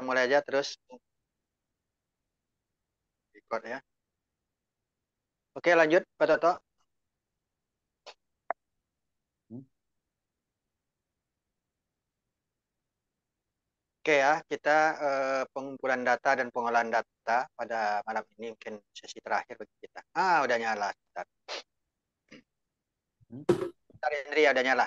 mulai aja terus record ya. Oke, lanjut Pak Toto. Oke ya, kita pengumpulan data dan pengolahan data pada malam ini mungkin sesi terakhir bagi kita. Udah nyala. Bentar. Bentar, Indri, udah nyala.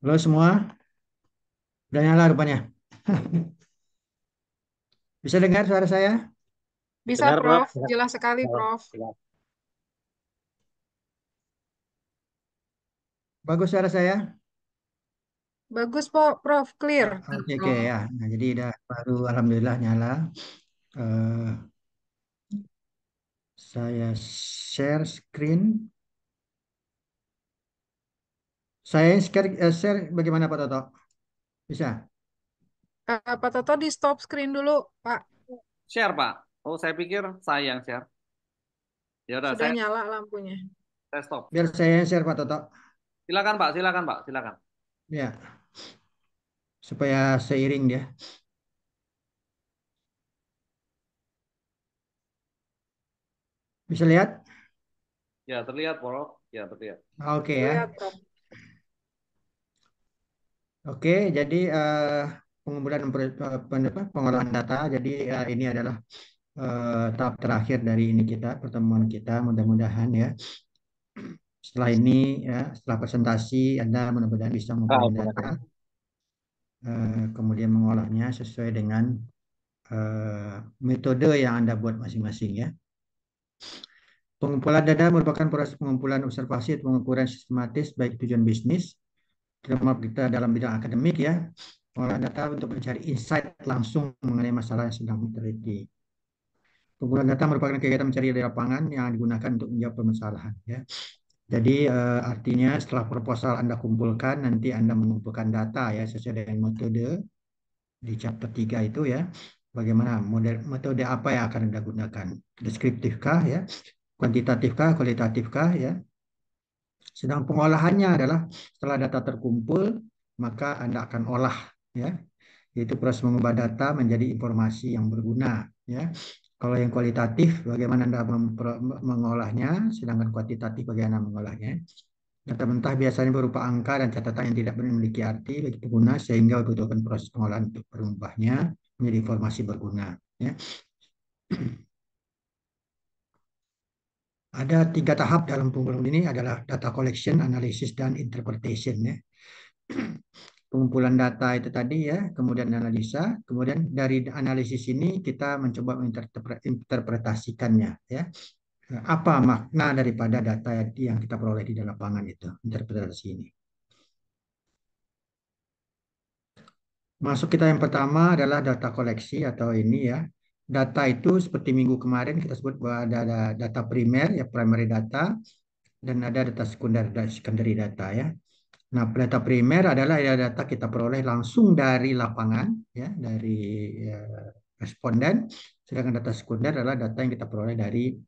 Halo semua, udah nyala rupanya. Bisa dengar suara saya? Bisa, Dengar, Prof. Prof. Jelas sekali, Prof. Jelas. Bagus suara saya? Bagus, Prof. Clear. Oke, oke ya. Nah, jadi udah baru alhamdulillah nyala. Eh, saya share screen. Saya share bagaimana Pak Toto? Bisa? Pak Toto di stop screen dulu, Pak. Share, Pak. Oh, saya pikir saya yang share. Ya udah, Sudah nyala lampunya. saya stop. Biar saya yang share Pak Toto. Silakan, Pak. Silakan, Pak. Silakan. Ya, supaya seiring dia. Bisa lihat? Ya, terlihat, Prof. Ya, terlihat. Oke Terlihat, ya. Prof. Oke, jadi pengumpulan pengolahan data. Jadi ini adalah tahap terakhir dari ini kita pertemuan kita. Mudah-mudahan ya. Setelah ini ya, setelah presentasi Anda mudah-mudahan bisa mengumpulkan data, kemudian mengolahnya sesuai dengan metode yang Anda buat masing-masing ya. Pengumpulan data merupakan proses pengumpulan observasi atau pengukuran sistematis baik tujuan bisnis, terutama kita dalam bidang akademik ya. Pengolahan data untuk mencari insight langsung mengenai masalah yang sedang diteliti. Pengumpulan data merupakan kegiatan mencari di lapangan yang digunakan untuk menjawab permasalahan ya. Jadi artinya setelah proposal Anda kumpulkan, nanti Anda mengumpulkan data ya sesuai dengan metode di chapter 3 itu ya. Bagaimana metode apa yang akan Anda gunakan? Deskriptifkah ya? Kuantitatifkah, kualitatifkah ya? Sedang pengolahannya adalah setelah data terkumpul, maka Anda akan olah ya. Yaitu proses mengubah data menjadi informasi yang berguna ya. Kalau yang kualitatif, bagaimana Anda mengolahnya, sedangkan kuantitatif bagaimana mengolahnya. Data mentah biasanya berupa angka dan catatan yang tidak memiliki arti bagi pengguna sehingga membutuhkan proses pengolahan untuk merubahnya menjadi informasi berguna. Ya. Ada 3 tahap dalam pengumpulan ini adalah data collection, analysis, dan interpretation. Ya. pengumpulan data itu tadi ya, kemudian analisa, kemudian dari analisis ini kita mencoba menginterpretasikannya ya. Apa makna daripada data yang kita peroleh di lapangan itu, interpretasi ini. Masuk kita yang pertama adalah data koleksi atau ini ya. Data itu seperti minggu kemarin kita sebut bahwa ada data primer ya, primary data, dan ada data sekunder, secondary data ya. Nah, data primer adalah ya, data kita peroleh langsung dari lapangan ya, dari ya, responden. Sedangkan data sekunder adalah data yang kita peroleh dari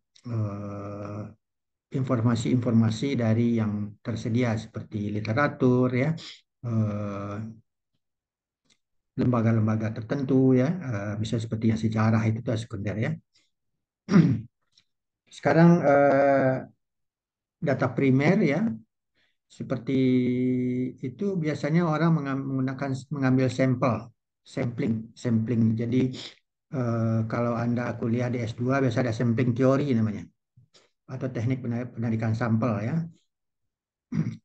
informasi-informasi dari yang tersedia seperti literatur ya, eh, lembaga-lembaga tertentu ya, bisa seperti yang sejarah itu tuh sekunder ya. Sekarang data primer ya, seperti itu biasanya orang menggunakan mengambil sampling, sampling. Jadi kalau Anda kuliah di S2 biasa ada sampling teori namanya, atau teknik penarikan sampel ya.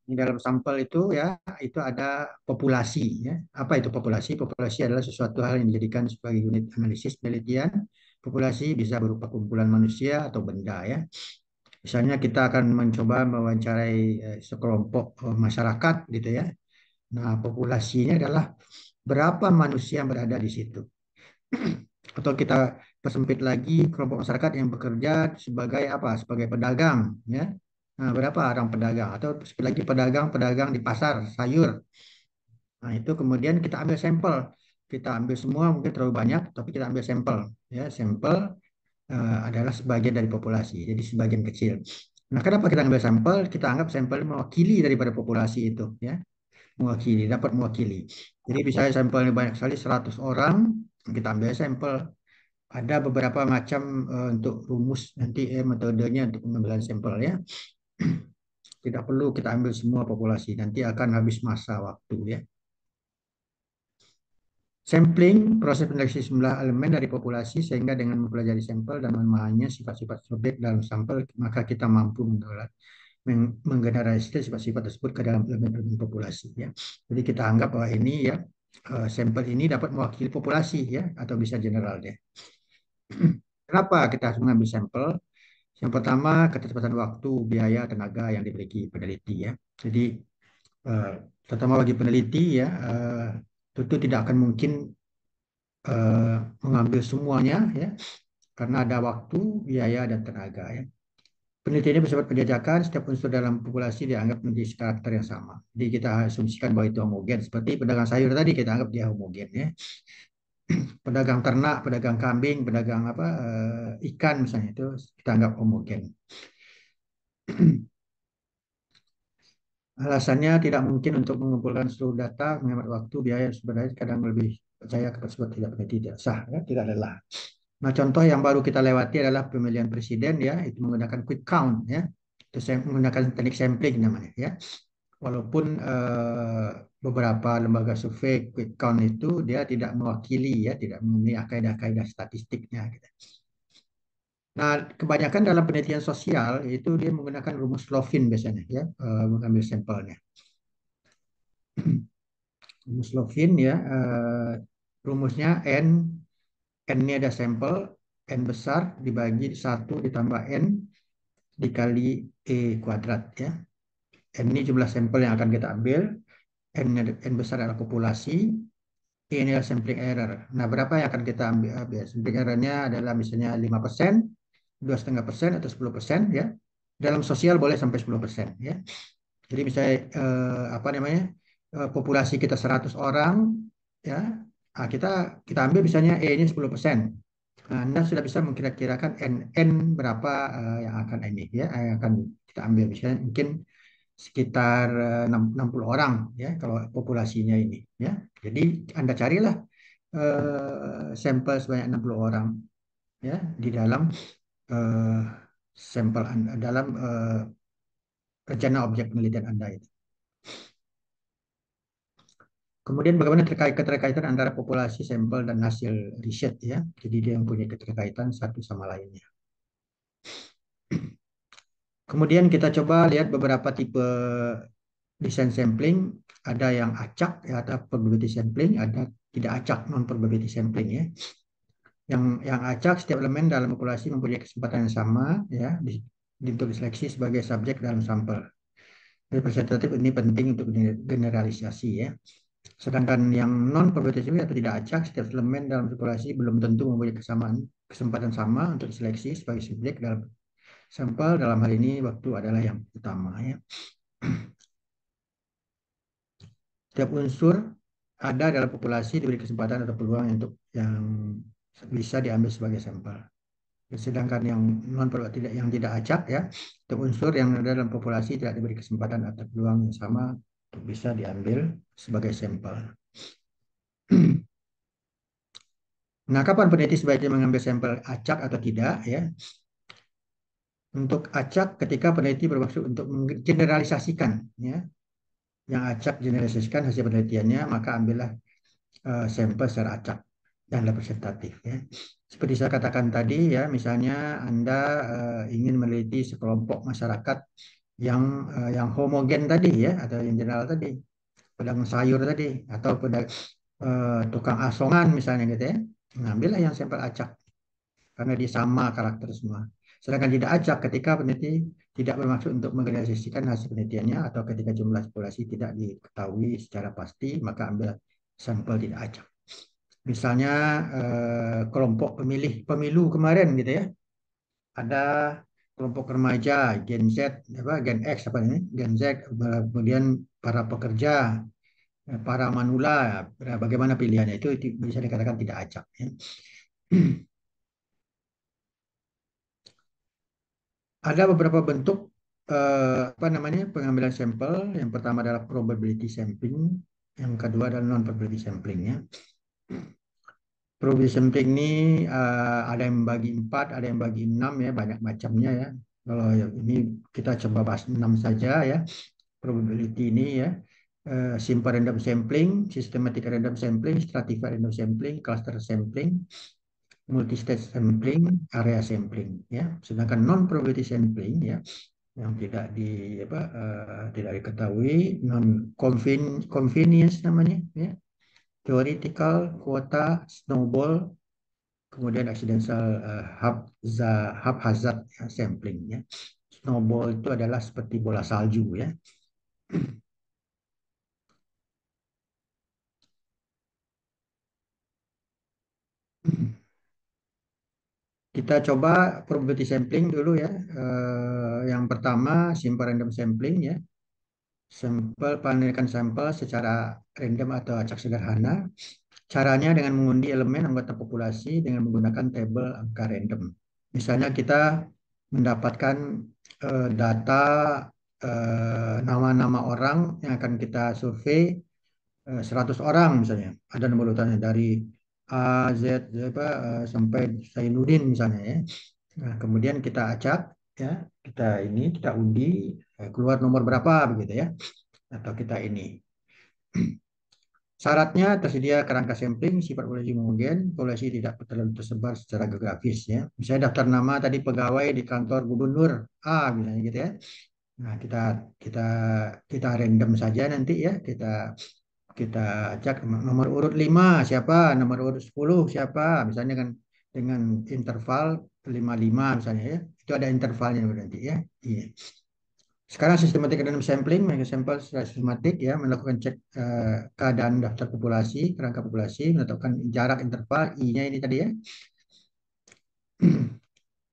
Di dalam sampel itu ya, itu ada populasi ya. Apa itu populasi? Populasi adalah sesuatu hal yang dijadikan sebagai unit analisis penelitian. Populasi bisa berupa kumpulan manusia atau benda ya. Misalnya kita akan mencoba mewawancarai sekelompok masyarakat gitu ya. Nah, populasinya adalah berapa manusia yang berada di situ. Atau kita persempit lagi kelompok masyarakat yang bekerja sebagai apa? Sebagai pedagang ya. Nah, berapa orang pedagang atau lagi pedagang-pedagang di pasar sayur. Nah, itu kemudian kita ambil sampel. Kita ambil semua mungkin terlalu banyak, tapi kita ambil sampel. Ya, sampel adalah sebagian dari populasi, jadi sebagian kecil. Nah, kenapa kita ambil sampel? Kita anggap sampel mewakili daripada populasi itu, ya, dapat mewakili. Jadi misalnya sampelnya banyak sekali 100 orang, kita ambil sampel. Ada beberapa macam untuk rumus nanti metodenya untuk pengambilan sampel ya. Tidak perlu kita ambil semua populasi, nanti akan habis masa waktu ya. Sampling, proses pendeteksi jumlah elemen dari populasi sehingga dengan mempelajari sampel dan memahaminya sifat-sifat subjek dalam sampel, maka kita mampu menggeneralisir sifat-sifat tersebut ke dalam elemen-elemen populasi. Ya. Jadi kita anggap bahwa ini ya sampel ini dapat mewakili populasi ya atau bisa general ya. Kenapa kita harus mengambil sampel? Yang pertama, keterbatasan waktu, biaya, tenaga yang dimiliki peneliti ya. Jadi terutama bagi peneliti ya, tentu tidak akan mungkin mengambil semuanya ya karena ada waktu, biaya dan tenaga ya. Penelitian ini bersifat penjajakan, setiap unsur dalam populasi dianggap memiliki karakter yang sama. Jadi kita asumsikan bahwa itu homogen. Seperti pedagang sayur tadi kita anggap dia homogen ya. Pedagang ternak, pedagang kambing, pedagang apa ikan misalnya itu kita anggap homogen. Alasannya tidak mungkin untuk mengumpulkan seluruh data, menghemat waktu, biaya, sebenarnya kadang lebih percaya kepada sebuah tidak peneliti tidak sah, ya, tidak lelah. Nah, contoh yang baru kita lewati adalah pemilihan presiden ya, itu menggunakan quick count ya. Itu saya menggunakan teknik sampling namanya ya. Walaupun beberapa lembaga survei quick count itu dia tidak mewakili ya, tidak memiliki kaidah-kaidah statistiknya gitu. Nah, kebanyakan dalam penelitian sosial itu dia menggunakan rumus Lovin biasanya ya, mengambil sampelnya. Rumus Lovin ya, rumusnya N ini ada sampel, N besar dibagi 1 ditambah N dikali E kuadrat ya. N ini jumlah sampel yang akan kita ambil, N besar adalah populasi, E ini adalah sampling error. Nah, berapa yang akan kita ambil? Sampling errornya adalah misalnya 5%, 2,5% atau 10% ya. Dalam sosial boleh sampai 10% ya. Jadi misalnya apa namanya? Populasi kita 100 orang ya. Nah, kita ambil misalnya E-nya 10%. Nah, Anda sudah bisa mengkira-kirakan N berapa yang akan ini ya, yang akan kita ambil misalnya mungkin sekitar 60 orang ya kalau populasinya ini ya. Jadi Anda carilah sampel sebanyak 60 orang ya di dalam eh, sampel Anda dalam rencana objek penelitian Anda itu. Kemudian bagaimana keterkaitan antara populasi sampel dan hasil riset ya. Jadi dia mempunyai keterkaitan satu sama lainnya. Kemudian kita coba lihat beberapa tipe desain sampling, ada yang acak, ya, ada probability sampling, ada tidak acak, non probability sampling ya. Yang acak, setiap elemen dalam populasi mempunyai kesempatan yang sama ya untuk diseleksi sebagai subjek dalam sampel. Representatif ini penting untuk generalisasi ya. Sedangkan yang non probability atau tidak acak, setiap elemen dalam populasi belum tentu mempunyai kesempatan sama untuk diseleksi sebagai subjek dalam sampel. Dalam hal ini waktu adalah yang utama ya. Setiap unsur ada dalam populasi diberi kesempatan atau peluang untuk yang bisa diambil sebagai sampel. Sedangkan yang non tidak yang tidak acak ya, setiap unsur yang ada dalam populasi tidak diberi kesempatan atau peluang yang sama untuk bisa diambil sebagai sampel. Nah, kapan peneliti sebaiknya mengambil sampel acak atau tidak ya? Untuk acak, ketika peneliti bermaksud untuk menggeneralisasikan ya, yang acak generalisasikan hasil penelitiannya, maka ambillah sampel secara acak dan representatif ya. Seperti saya katakan tadi ya, misalnya Anda ingin meneliti sekelompok masyarakat yang homogen tadi ya, atau yang general tadi, pedagang sayur tadi, atau tukang asongan misalnya gitu ya. Ngambillah yang sampel acak karena dia sama karakter semua. Sedangkan tidak acak, ketika peneliti tidak bermaksud untuk menggeneralisasikan hasil penelitiannya atau ketika jumlah populasi tidak diketahui secara pasti, maka ambil sampel tidak acak. Misalnya kelompok pemilu kemarin gitu ya, ada kelompok remaja Gen Z, Gen X Gen Z, kemudian para pekerja, para manula, bagaimana pilihannya itu bisa dikatakan tidak acak ya. Ada beberapa bentuk pengambilan sampel. Yang pertama adalah probability sampling, yang kedua adalah non probability sampling ya. Probability sampling ini ada yang bagi 4, ada yang bagi 6 ya, banyak macamnya ya. Kalau ini kita coba bahas 6 saja ya. Probability ini ya, simple random sampling, systematic random sampling, stratified random sampling, cluster sampling, multi-stage sampling, area sampling ya. Sedangkan non probability sampling ya, yang tidak diketahui, non convenience namanya ya, theoretical, quota, snowball, kemudian accidental, haphazard ya, sampling ya. Snowball itu adalah seperti bola salju ya. Kita coba probability sampling dulu ya. Yang pertama simple random sampling ya. Penelitian sampel secara random atau acak sederhana. Caranya dengan mengundi elemen anggota populasi dengan menggunakan tabel angka random. Misalnya kita mendapatkan data nama-nama orang yang akan kita survei, 100 orang misalnya. Ada nomor urutannya dari A, Z, sampai Zainuddin misalnya ya. Nah, kemudian kita acak ya, kita undi, keluar nomor berapa begitu ya. Atau kita ini. Syaratnya tersedia kerangka sampling, sifat populasi homogen, populasi tidak terlalu tersebar secara geografis ya. Misalnya daftar nama tadi pegawai di kantor gubernur A misalnya gitu ya. Nah, kita kita kita random saja nanti ya. Kita cek nomor urut 5 siapa, nomor urut 10 siapa, misalnya dengan interval 55 misalnya ya. Itu ada intervalnya nanti ya. Iya. Sekarang sistematik random sampling, mengambil sampel secara sistematik ya, melakukan cek keadaan daftar populasi, kerangka populasi, menetapkan jarak interval I-nya ini tadi ya.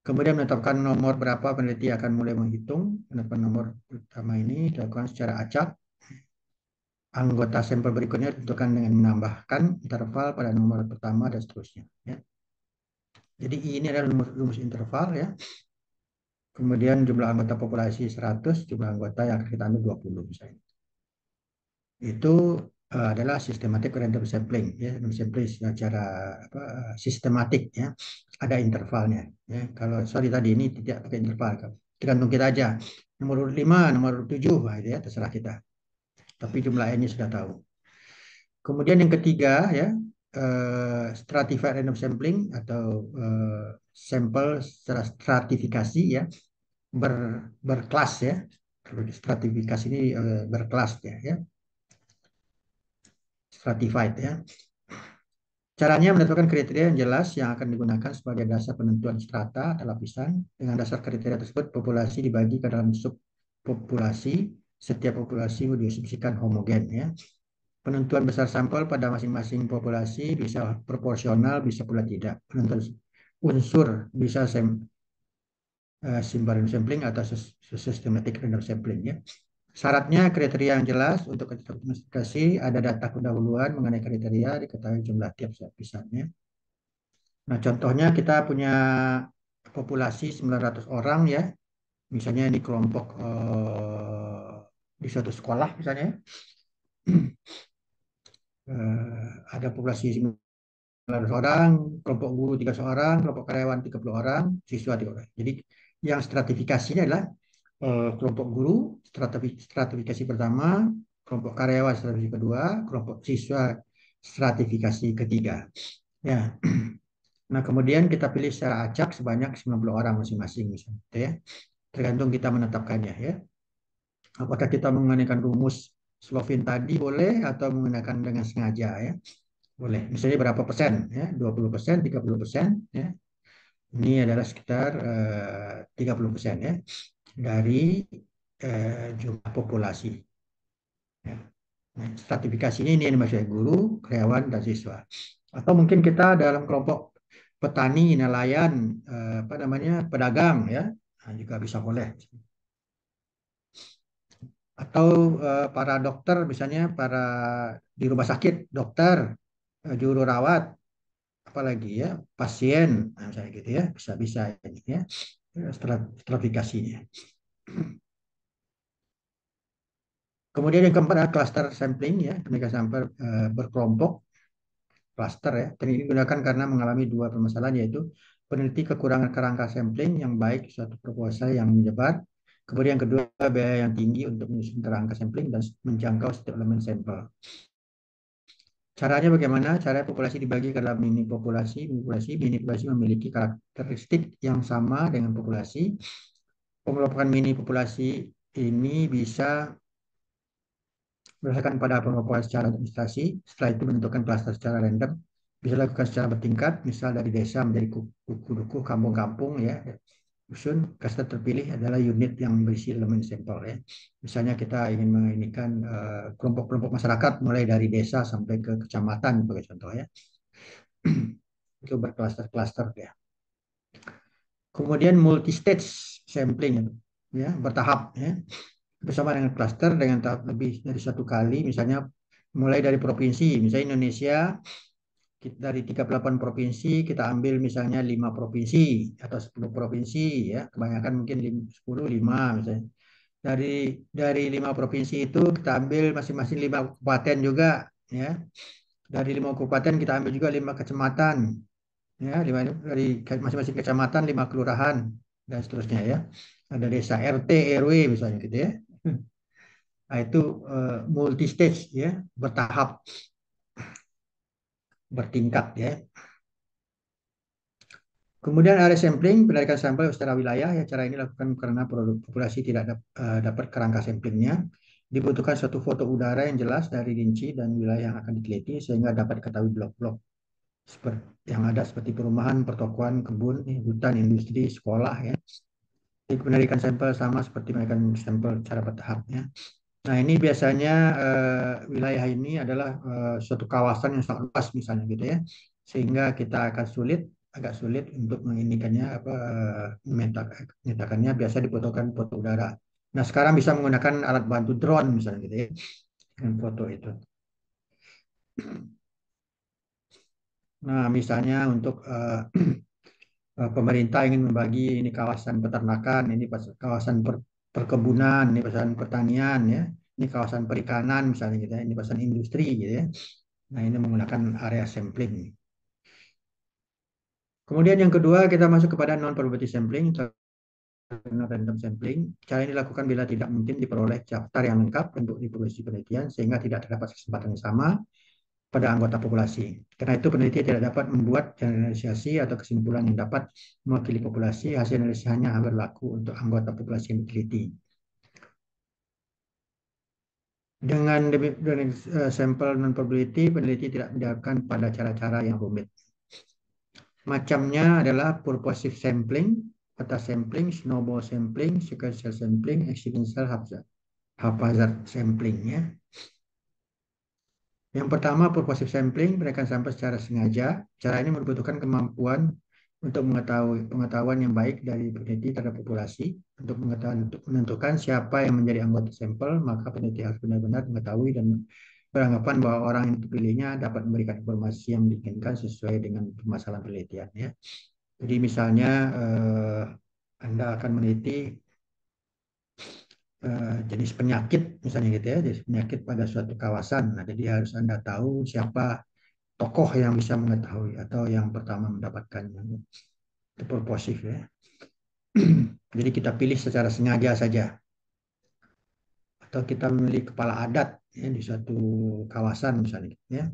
Kemudian menetapkan nomor berapa peneliti akan mulai menghitung. Penetapan nomor pertama ini dilakukan secara acak. Anggota sampel berikutnya ditentukan dengan menambahkan interval pada nomor pertama dan seterusnya. Ya. Jadi I ini adalah rumus interval ya. Kemudian jumlah anggota populasi 100, jumlah anggota yang akan kita ambil 20 misalnya. Itu adalah systematic random sampling ya, random sampling secara sistematik ya, ada intervalnya ya. Kalau sorry tadi ini tidak pakai interval, tergantung kita aja, nomor 5 nomor 7 nah, itu ya terserah kita, tapi jumlah n-nya sudah tahu. Kemudian yang ketiga ya, stratified random sampling atau sampel secara stratifikasi ya, berkelas ya, stratifikasi ini berkelas ya, stratified ya. Caranya menentukan kriteria yang jelas yang akan digunakan sebagai dasar penentuan strata atau lapisan. Dengan dasar kriteria tersebut, populasi dibagi ke dalam subpopulasi. Setiap populasi didiskusikan homogen ya. Penentuan besar sampel pada masing-masing populasi bisa proporsional, bisa pula tidak. Penentuan unsur bisa simple sampling atau systematic random sampling ya. Syaratnya kriteria yang jelas untuk klasifikasi, ada data pendahuluan mengenai kriteria, diketahui jumlah tiap lapisannya. Nah, contohnya kita punya populasi 900 orang ya. Misalnya di kelompok di suatu sekolah misalnya ada populasi 900 orang, kelompok guru 300 orang, kelompok karyawan 30 orang, siswa 3 orang. Jadi yang stratifikasinya adalah kelompok guru stratifikasi pertama, kelompok karyawan stratifikasi kedua, kelompok siswa stratifikasi ketiga. Ya. Nah, kemudian kita pilih secara acak sebanyak 90 orang masing-masing misalnya, ya. Tergantung kita menetapkannya ya. Apakah kita menggunakan rumus Slovin tadi boleh atau menggunakan dengan sengaja ya. Boleh. Misalnya berapa persen ya? 20%, 30% ya. Ini adalah sekitar 30% ya dari jumlah populasi. Ya. Nah, stratifikasi ini yang dimaksud guru, karyawan, dan siswa. Atau mungkin kita dalam kelompok petani, nelayan, apa namanya, pedagang ya, nah, juga bisa boleh. Atau para dokter, misalnya para di rumah sakit, dokter, juru rawat, apalagi ya, pasien, nah, misalnya gitu ya, bisa ini ya, stratifikasinya. Kemudian yang keempat adalah cluster sampling ya, mereka sampel berkelompok. Cluster ya. Teknik ini digunakan karena mengalami dua permasalahan, yaitu peneliti kekurangan kerangka sampling yang baik suatu proposal yang menyebar. Kemudian yang kedua, biaya yang tinggi untuk menyusun kerangka sampling dan menjangkau setiap elemen sampel. Caranya bagaimana? Cara populasi dibagi ke dalam mini populasi. Mini populasi memiliki karakteristik yang sama dengan populasi. Pengelompokan mini populasi ini bisa berdasarkan pada pengelompokan secara administrasi. Setelah itu menentukan klaster secara random. Bisa dilakukan secara bertingkat, misal dari desa menjadi duku, kampung-kampung ya. Dusun, klaster terpilih adalah unit yang berisi elemen sampel ya. Misalnya kita ingin menginikan kelompok-kelompok masyarakat mulai dari desa sampai ke kecamatan sebagai contoh ya. Itu berklaster-klaster ya. Kemudian multi-stage sampling ya, bertahap ya. Bersama dengan klaster dengan tahap lebih dari satu kali, misalnya mulai dari provinsi, misalnya Indonesia dari 38 provinsi kita ambil misalnya 5 provinsi atau 10 provinsi ya, kebanyakan mungkin 10, 5 misalnya. Dari 5 provinsi itu kita ambil masing-masing 5 kabupaten juga ya. Dari 5 kabupaten kita ambil juga 5 kecamatan ya, dari masing-masing kecamatan 5 kelurahan dan seterusnya ya. Ada desa RT, RW misalnya gitu ya. Nah, itu multi stage ya, bertahap, bertingkat ya. Kemudian area sampling, penarikan sampel secara wilayah ya, cara ini dilakukan karena produk populasi tidak dapat kerangka samplingnya. Dibutuhkan suatu foto udara yang jelas dari rinci dan wilayah yang akan diteliti sehingga dapat diketahui blok-blok yang ada seperti perumahan, pertokoan, kebun, hutan, industri, sekolah ya. Penarikan sampel sama seperti penarikan sampel secara bertahap ya. Nah, ini biasanya wilayah ini adalah suatu kawasan yang sangat luas misalnya gitu ya. Sehingga kita akan agak sulit untuk menginikannya menyatakannya biasa difotokan foto udara. Nah, sekarang bisa menggunakan alat bantu drone misalnya gitu ya. Dengan foto itu. Nah, misalnya untuk pemerintah ingin membagi ini kawasan peternakan, ini kawasan perkebunan, ini kawasan pertanian ya, ini kawasan perikanan misalnya gitu ya, ini kawasan industri gitu ya. Nah, ini menggunakan area sampling. Kemudian yang kedua kita masuk kepada non probability sampling atau random sampling. Cara ini dilakukan bila tidak mungkin diperoleh daftar yang lengkap untuk diproduksi penelitian sehingga tidak terdapat kesempatan yang sama pada anggota populasi. Karena itu peneliti tidak dapat membuat generalisasi atau kesimpulan yang dapat mewakili populasi. Hasil analisis hanya berlaku untuk anggota populasi yang diteliti. Dengan sampel non-probability, peneliti tidak menjalankan pada cara-cara yang rumit. Macamnya adalah purposive sampling, peta sampling, snowball sampling, sequential sampling, exponential haphazard sampling ya. Yang pertama, purposive sampling, berikan sampel secara sengaja. Cara ini membutuhkan kemampuan untuk pengetahuan yang baik dari peneliti terhadap populasi. Untuk menentukan siapa yang menjadi anggota sampel, maka peneliti harus benar-benar mengetahui dan beranggapan bahwa orang yang dipilihnya dapat memberikan informasi yang diinginkan sesuai dengan permasalahan penelitian. Ya. Jadi misalnya Anda akan meneliti jenis penyakit, misalnya gitu ya, jenis penyakit pada suatu kawasan. Nah, jadi harus Anda tahu siapa tokoh yang bisa mengetahui atau yang pertama mendapatkannya. Itu purposif ya. Jadi kita pilih secara sengaja saja. Atau kita memilih kepala adat ya, di suatu kawasan misalnya. Ya.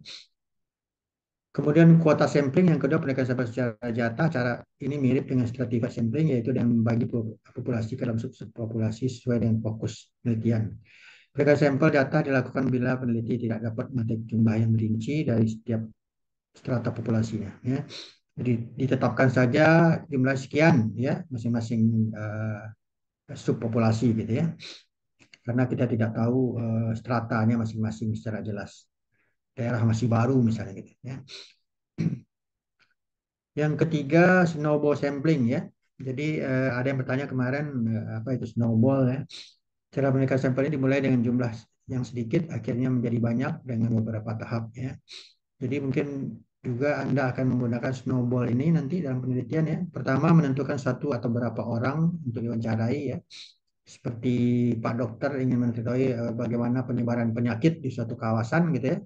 Kemudian kuota sampling yang kedua pendekatan sampel secara jatah. Cara ini mirip dengan strategi sampling yaitu dengan membagi populasi ke dalam subpopulasi sesuai dengan fokus penelitian. Pendekatan sampel data dilakukan bila peneliti tidak dapat mengetahui jumlah yang rinci dari setiap strata populasinya. Ya. Jadi ditetapkan saja jumlah sekian ya masing-masing subpopulasi gitu ya. Karena kita tidak tahu stratanya masing-masing secara jelas. Daerah masih baru misalnya gitu ya. Yang ketiga snowball sampling ya. Jadi ada yang bertanya kemarin apa itu snowball ya. Cara meningkatkan sampel ini dimulai dengan jumlah yang sedikit akhirnya menjadi banyak dengan beberapa tahap ya. Jadi mungkin juga Anda akan menggunakan snowball ini nanti dalam penelitian ya. Pertama menentukan satu atau berapa orang untuk diwawancarai ya. Seperti Pak Dokter ingin mengetahui bagaimana penyebaran penyakit di suatu kawasan gitu ya.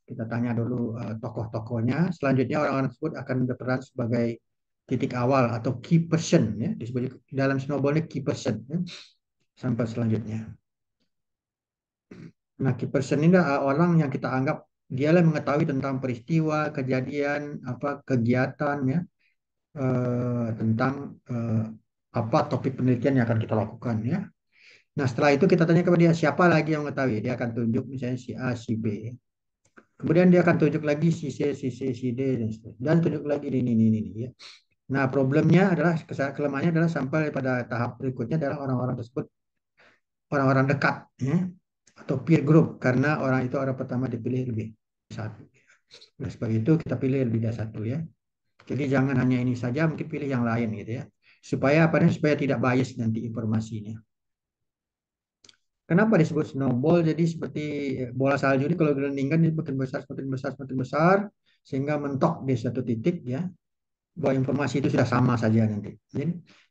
Kita tanya dulu tokoh-tokohnya. Selanjutnya orang-orang tersebut akan berperan sebagai titik awal atau key person ya. Disebut dalam snowball ini key person ya. Sampai selanjutnya. Nah, key person ini adalah orang yang kita anggap dialah mengetahui tentang peristiwa, kejadian, apa kegiatan ya, tentang apa topik penelitian yang akan kita lakukan ya. Nah, setelah itu kita tanya kepada dia siapa lagi yang mengetahui. Dia akan tunjuk misalnya si A, si B. Kemudian dia akan tunjuk lagi si C, si C, si D dan tunjuk lagi ini ya. Nah, problemnya adalah kelemahannya adalah sampai pada tahap berikutnya adalah orang-orang tersebut orang-orang dekat ya atau peer group karena orang itu orang pertama dipilih lebih satu. Oleh sebab itu kita pilih lebih dari satu ya. Jadi jangan hanya ini saja, mungkin pilih yang lain gitu ya. Supaya apa nih? Supaya tidak bias nanti informasinya. Kenapa disebut snowball? Jadi seperti bola salju ini kalau dilendingkan ini semakin besar, semakin besar, semakin besar sehingga mentok di satu titik ya. Bahwa informasi itu sudah sama saja nanti.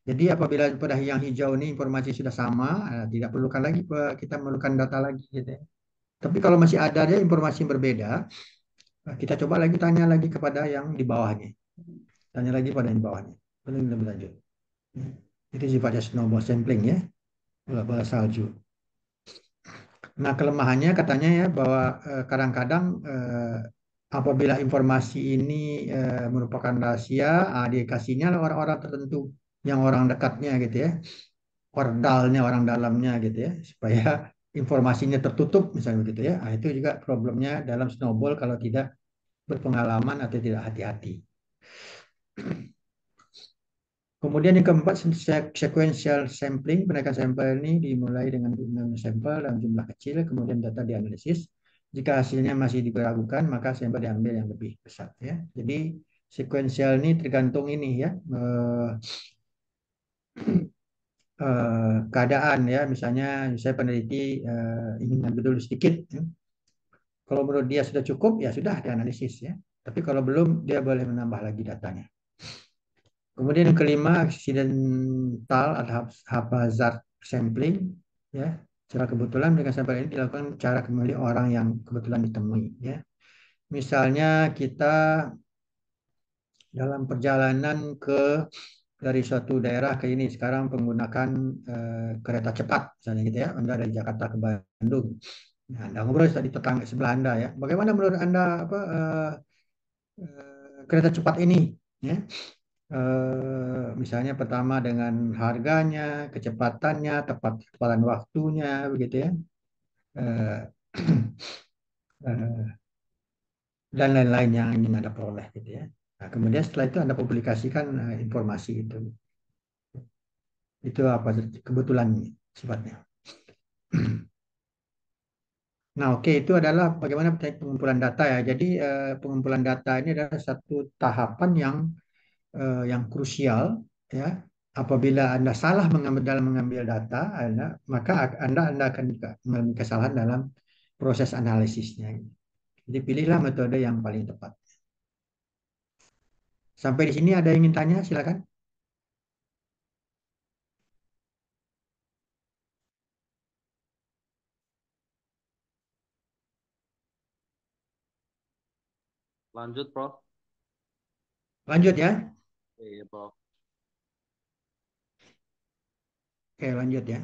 Jadi apabila pada yang hijau ini informasi sudah sama, tidak perlukan lagi kita memerlukan data lagi gitu ya. Tapi kalau masih ada dia informasi yang berbeda, kita coba lagi tanya lagi kepada yang di bawahnya. Tanya lagi pada yang di bawahnya. Lebih lanjut. Itu sifatnya snowball sampling ya. Bola salju. Nah, kelemahannya katanya ya bahwa kadang-kadang apabila informasi ini merupakan rahasia, dikasihnya orang-orang tertentu, yang orang dekatnya gitu ya, ordalnya orang dalamnya gitu ya, supaya informasinya tertutup misalnya begitu ya. Nah, itu juga problemnya dalam snowball kalau tidak berpengalaman atau tidak hati-hati. Kemudian yang keempat, sequential sampling. Penaikan sampel ini dimulai dengan sampel dalam jumlah kecil, kemudian data dianalisis. Jika hasilnya masih diragukan, maka sampel diambil yang lebih besar. Ya. Jadi sequential ini tergantung ini ya keadaan ya. Misalnya saya peneliti ingin ambil dulu sedikit. Ya. Kalau menurut dia sudah cukup, ya sudah dianalisis ya. Tapi kalau belum, dia boleh menambah lagi datanya. Kemudian yang kelima, accidental atau haphazard sampling. Ya, secara kebetulan dengan sampel ini dilakukan cara kembali orang yang kebetulan ditemui. Ya, misalnya kita dalam perjalanan dari suatu daerah ke ini sekarang menggunakan kereta cepat, misalnya gitu ya, Anda dari Jakarta ke Bandung. Nah, Anda ngobrol tadi tetangga sebelah Anda ya. Bagaimana menurut Anda apa kereta cepat ini? Ya. Misalnya pertama dengan harganya, kecepatannya, tepatan waktunya, begitu ya. eh, eh, dan lain-lain yang ingin Anda peroleh gitu ya. Nah, kemudian setelah itu Anda publikasikan informasi itu. Itu apa kebetulan sifatnya. Nah, oke, itu adalah bagaimana teknik pengumpulan data ya. Jadi pengumpulan data ini adalah satu tahapan yang krusial ya. Apabila Anda salah mengambil data, maka Anda akan juga mengalami kesalahan dalam proses analisisnya. Jadi pilihlah metode yang paling tepat. Sampai di sini ada yang ingin tanya, silakan. Lanjut, Prof. Lanjut ya. Iya, Prof. Oke, lanjut ya.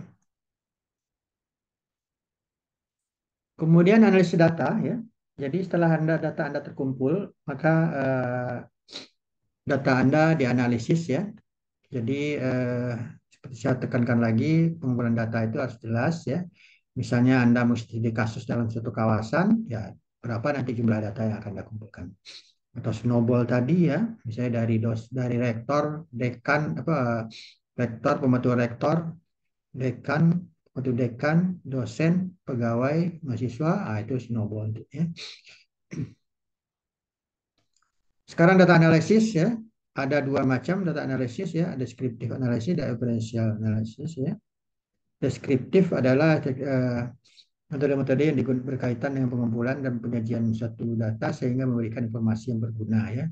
Kemudian analisis data ya. Jadi setelah data Anda terkumpul, maka data Anda dianalisis ya. Jadi seperti saya tekankan lagi, pengumpulan data itu harus jelas ya. Misalnya Anda mesti di kasus dalam suatu kawasan, ya berapa nanti jumlah data yang akan Anda kumpulkan. Atau snowball tadi ya, misalnya dari rektor, dekan, rektor, pembantu rektor, dekan, pembantu dekan, dosen, pegawai, mahasiswa, itu snowball ya. Sekarang data analisis ya, ada dua macam data analisis ya, ada descriptive analysis, ada inferential analysis ya. Deskriptif adalah metode-metode yang berkaitan dengan pengumpulan dan penyajian suatu data sehingga memberikan informasi yang berguna ya.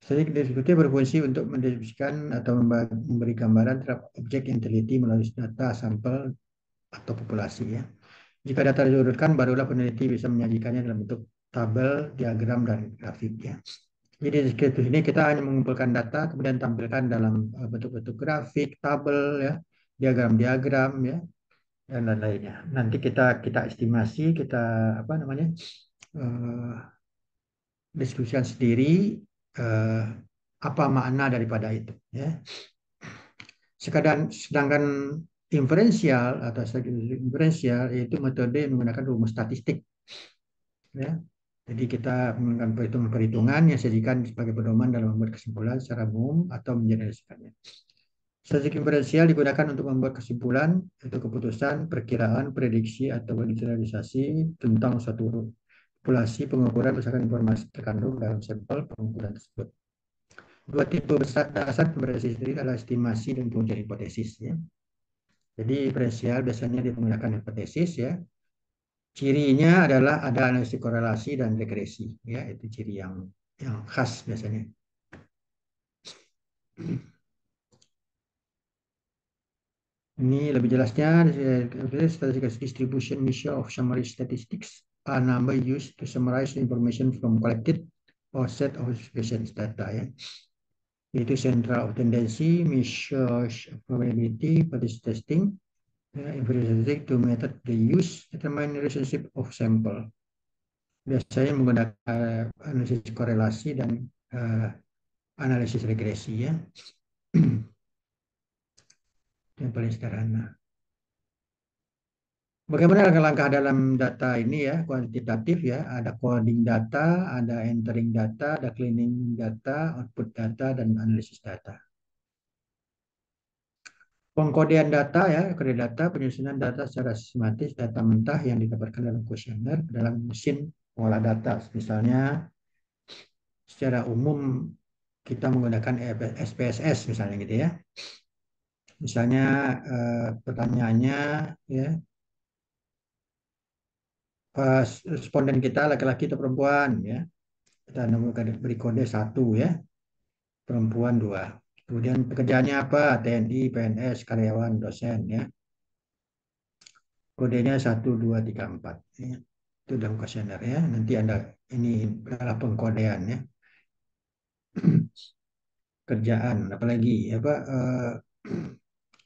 Jadi deskriptif berfungsi untuk mendeskripsikan atau memberi gambaran terhadap objek yang teliti melalui data sampel atau populasi ya. Jika data diurutkan, barulah peneliti bisa menyajikannya dalam bentuk tabel, diagram, dan grafik ya. Jadi di deskriptif ini kita hanya mengumpulkan data, kemudian tampilkan dalam bentuk-bentuk grafik, tabel, ya, diagram-diagram, ya, dan lain-lainnya. Nanti kita estimasi, kita apa namanya diskusikan sendiri eh, apa makna daripada itu. Ya. Sedangkan inferensial atau inferensial yaitu metode yang menggunakan rumus statistik. Ya. Jadi kita menggunakan perhitungan-perhitungan yang sajikan sebagai pedoman dalam membuat kesimpulan secara umum atau menjelaskannya. Statistik inferensial digunakan untuk membuat kesimpulan, itu keputusan, perkiraan, prediksi, atau generalisasi tentang suatu populasi pengukuran berdasarkan informasi terkandung dalam sampel pengukuran tersebut. Dua tipe besar dasar inferensial adalah estimasi dan pengujian hipotesis. Ya. Jadi inferensial biasanya menggunakan hipotesis ya. Cirinya adalah ada analisis korelasi dan regresi, ya itu ciri yang khas biasanya. Ini lebih jelasnya, statistical distribution measure of summary statistics are number used to summarize information from collected or set of observation data ya. Itu central of tendency, measures probability, participation testing, inference to method they use determine relationship of sample. Biasanya menggunakan analisis korelasi dan analisis regresi ya. Yang paling sederhana. Bagaimana langkah-langkah dalam data ini ya, kuantitatif ya, ada coding data, ada entering data, ada cleaning data, output data, dan analisis data. Pengkodean data ya, kode data, penyusunan data secara sistematis, data mentah yang didapatkan dalam kuesioner dalam mesin pengolah data. Misalnya secara umum kita menggunakan SPSS misalnya gitu ya. Misalnya pertanyaannya ya, responden kita laki-laki atau perempuan ya. Kita beri kode 1 ya, perempuan 2. Kemudian pekerjaannya apa? TNI, PNS, karyawan, dosen ya. Kodenya 1, 2, 3, 4 ya. Itu dalam kuesioner ya. Nanti Anda ini adalah pengkodean ya. Kerjaan apalagi apa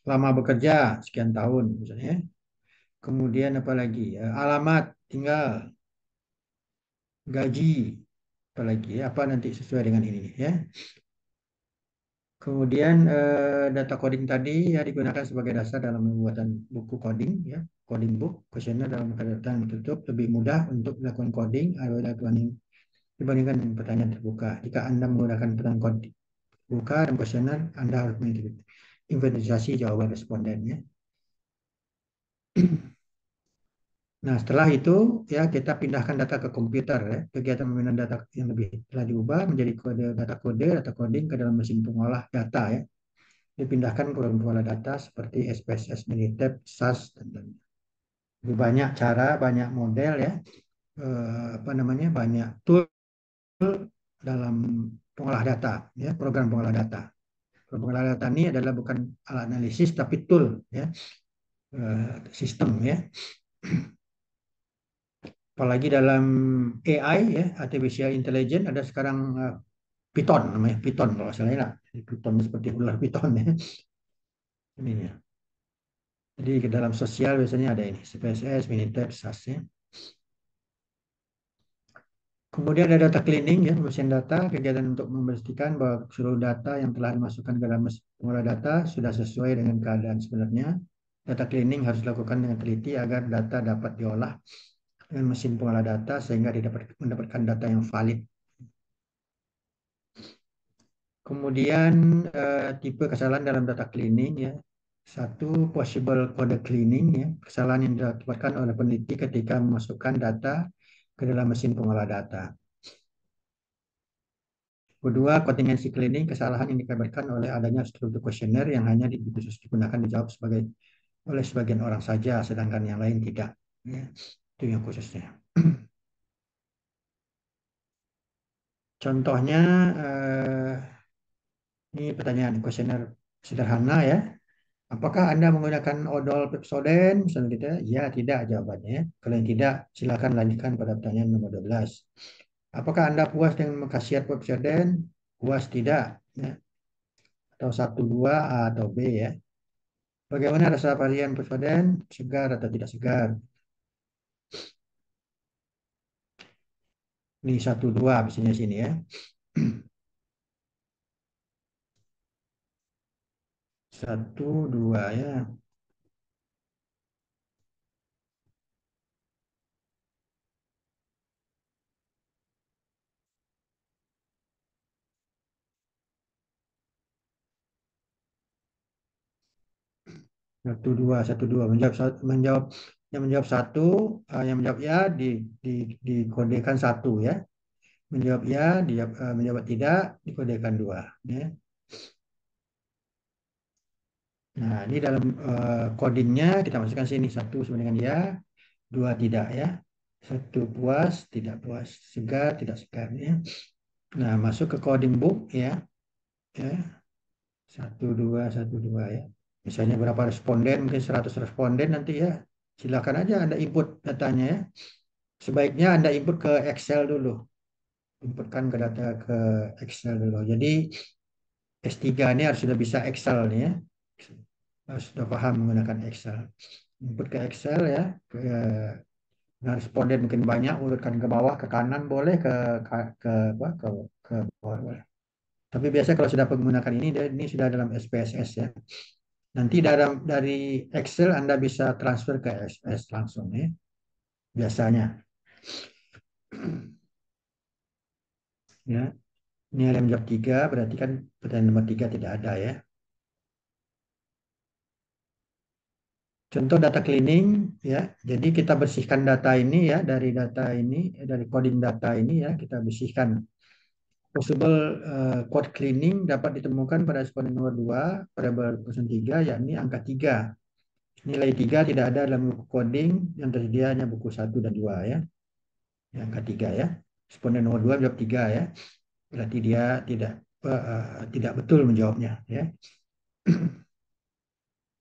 lama bekerja sekian tahun misalnya ya. Kemudian apalagi alamat tinggal, gaji, apalagi ya, apa nanti sesuai dengan ini ya. Kemudian data coding tadi ya digunakan sebagai dasar dalam pembuatan buku coding ya, coding book, kuesioner dalam keadaan tertutup lebih mudah untuk melakukan coding dibandingkan dengan pertanyaan terbuka. Jika Anda menggunakan pertanyaan coding terbuka dan kuesioner, Anda harus menginventarisasi jawaban respondennya. Nah, setelah itu ya kita pindahkan data ke komputer ya. Kegiatan pemindahan data yang lebih telah diubah menjadi data coding ke dalam mesin pengolah data ya. Dipindahkan ke program pengolah data seperti SPSS, Minitab, SAS dan lain-lain. Lebih banyak cara, banyak model ya. Banyak tool dalam pengolah data ya, program pengolah data. Program pengolah data ini adalah bukan alat analisis tapi tool ya, sistem ya. Apalagi dalam AI ya, artificial intelligence ada sekarang Python namanya Python kalau salah ya. Python seperti ular Python ya. Ini ya. Jadi ke dalam sosial biasanya ada ini CPSS, Minitab, SAS ya. Kemudian ada data cleaning ya, pembersihan data, kegiatan untuk memastikan bahwa seluruh data yang telah dimasukkan ke dalam pengolah data sudah sesuai dengan keadaan sebenarnya. Data cleaning harus dilakukan dengan teliti agar data dapat diolah dengan mesin pengolah data sehingga mendapatkan data yang valid. Kemudian tipe kesalahan dalam data cleaning ya. Satu, possible code cleaning ya, kesalahan yang diakibatkan oleh peneliti ketika memasukkan data ke dalam mesin pengolah data. Kedua, contingency cleaning, kesalahan yang dikabarkan oleh adanya struktur kuesioner yang hanya khusus digunakan dijawab oleh sebagian orang saja, sedangkan yang lain tidak. Ya, itu yang khususnya. Contohnya, ini pertanyaan kuesioner sederhana ya. Apakah Anda menggunakan odol Pepsodent? Misalnya gitu, ya, tidak jawabannya. Kalau yang tidak, silakan lanjutkan pada pertanyaan nomor 12. Apakah Anda puas dengan khasiat Pepsodent? Puas tidak. Ya. Atau 1, 2, A atau B ya. Bagaimana rasa varian Pepsodent? Segar atau tidak segar? Ini 1, 2 misalnya sini ya. 1, 2 ya. 1, 2, 1, 2. Menjawab yang menjawab 1, yang menjawab ya dikodekan 1 ya. Menjawab ya, menjawab tidak, dikodekan 2 ya. Nah, ini dalam codingnya kita masukkan sini 1 sama dengan ya, 2 tidak ya. 1 puas, tidak puas, segar, tidak segar ya. Nah, masuk ke coding book ya. Ya. 1, 2, 1, 2 ya. Misalnya berapa responden, mungkin 100 responden nanti ya. Silakan aja Anda input datanya ya. Sebaiknya Anda input ke Excel dulu. Inputkan ke data ke Excel dulu. Jadi S3 ini harus sudah bisa Excel nih ya. Harus sudah paham menggunakan Excel. Input ke Excel ya. Nah, responden mungkin banyak, urutkan ke bawah, ke kanan boleh, ke bawah boleh. Tapi biasanya kalau sudah menggunakan ini sudah dalam SPSS ya. Nanti dari Excel Anda bisa transfer ke SPS langsung ya. Biasanya. Ya. Ini LM job 3 berarti kan pertanyaan nomor 3 tidak ada ya. Contoh data cleaning ya. Jadi kita bersihkan data ini ya dari coding data ini ya kita bersihkan. Possible code cleaning dapat ditemukan pada responden nomor 2 pada barusan 3 yakni angka 3. Nilai 3 tidak ada dalam buku coding yang tersedia hanya buku 1 dan 2 ya. Yang angka 3 ya. Responden nomor 2 jawab 3 ya. Berarti dia tidak betul menjawabnya ya.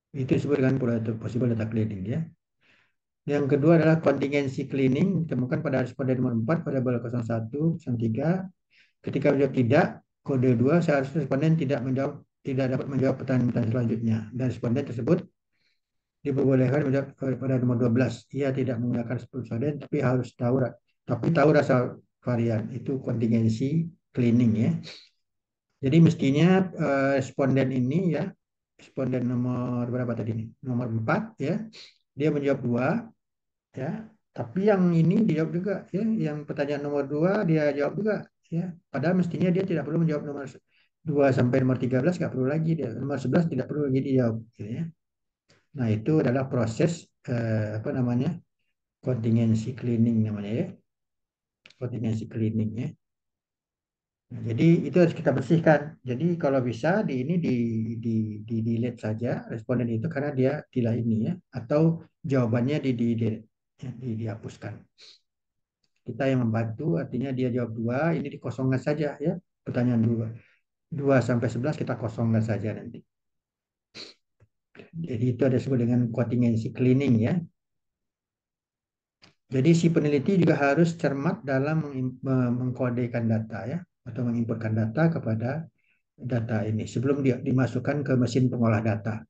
Itu disebut dengan possible data cleaning ya. Yang kedua adalah contingency cleaning ditemukan pada responden nomor 4 pada bal 01 03. Ketika menjawab tidak, kode 2 seharusnya responden tidak dapat menjawab pertanyaan selanjutnya. Dan responden tersebut diperbolehkan menjawab pada nomor 12. Ia tidak menggunakan responden tapi tahu rasa varian. Itu contingency cleaning ya. Jadi mestinya responden ini ya, responden nomor berapa tadi nih? Nomor 4 ya, dia menjawab dua ya. Tapi yang ini dijawab juga ya, yang pertanyaan nomor 2 dia jawab juga ya. Padahal mestinya dia tidak perlu menjawab nomor 2 sampai nomor 13 nggak perlu lagi dia. Nomor 11 tidak perlu lagi dijawab gitu ya. Nah, itu adalah proses apa namanya? Contingency cleaning namanya ya. Contingency cleaning ya. Nah, jadi itu harus kita bersihkan. Jadi kalau bisa di ini di delete saja responden itu karena dia tidak ini ya, atau jawabannya dihapuskan. Kita yang membantu artinya dia jawab dua, ini dikosongkan saja ya. Pertanyaan dua, 2 sampai 11 kita kosongkan saja nanti. Jadi itu ada disebut dengan contingency cleaning ya. Jadi si peneliti juga harus cermat dalam mengkodekan data ya, atau menginputkan data kepada data ini sebelum dia dimasukkan ke mesin pengolah data.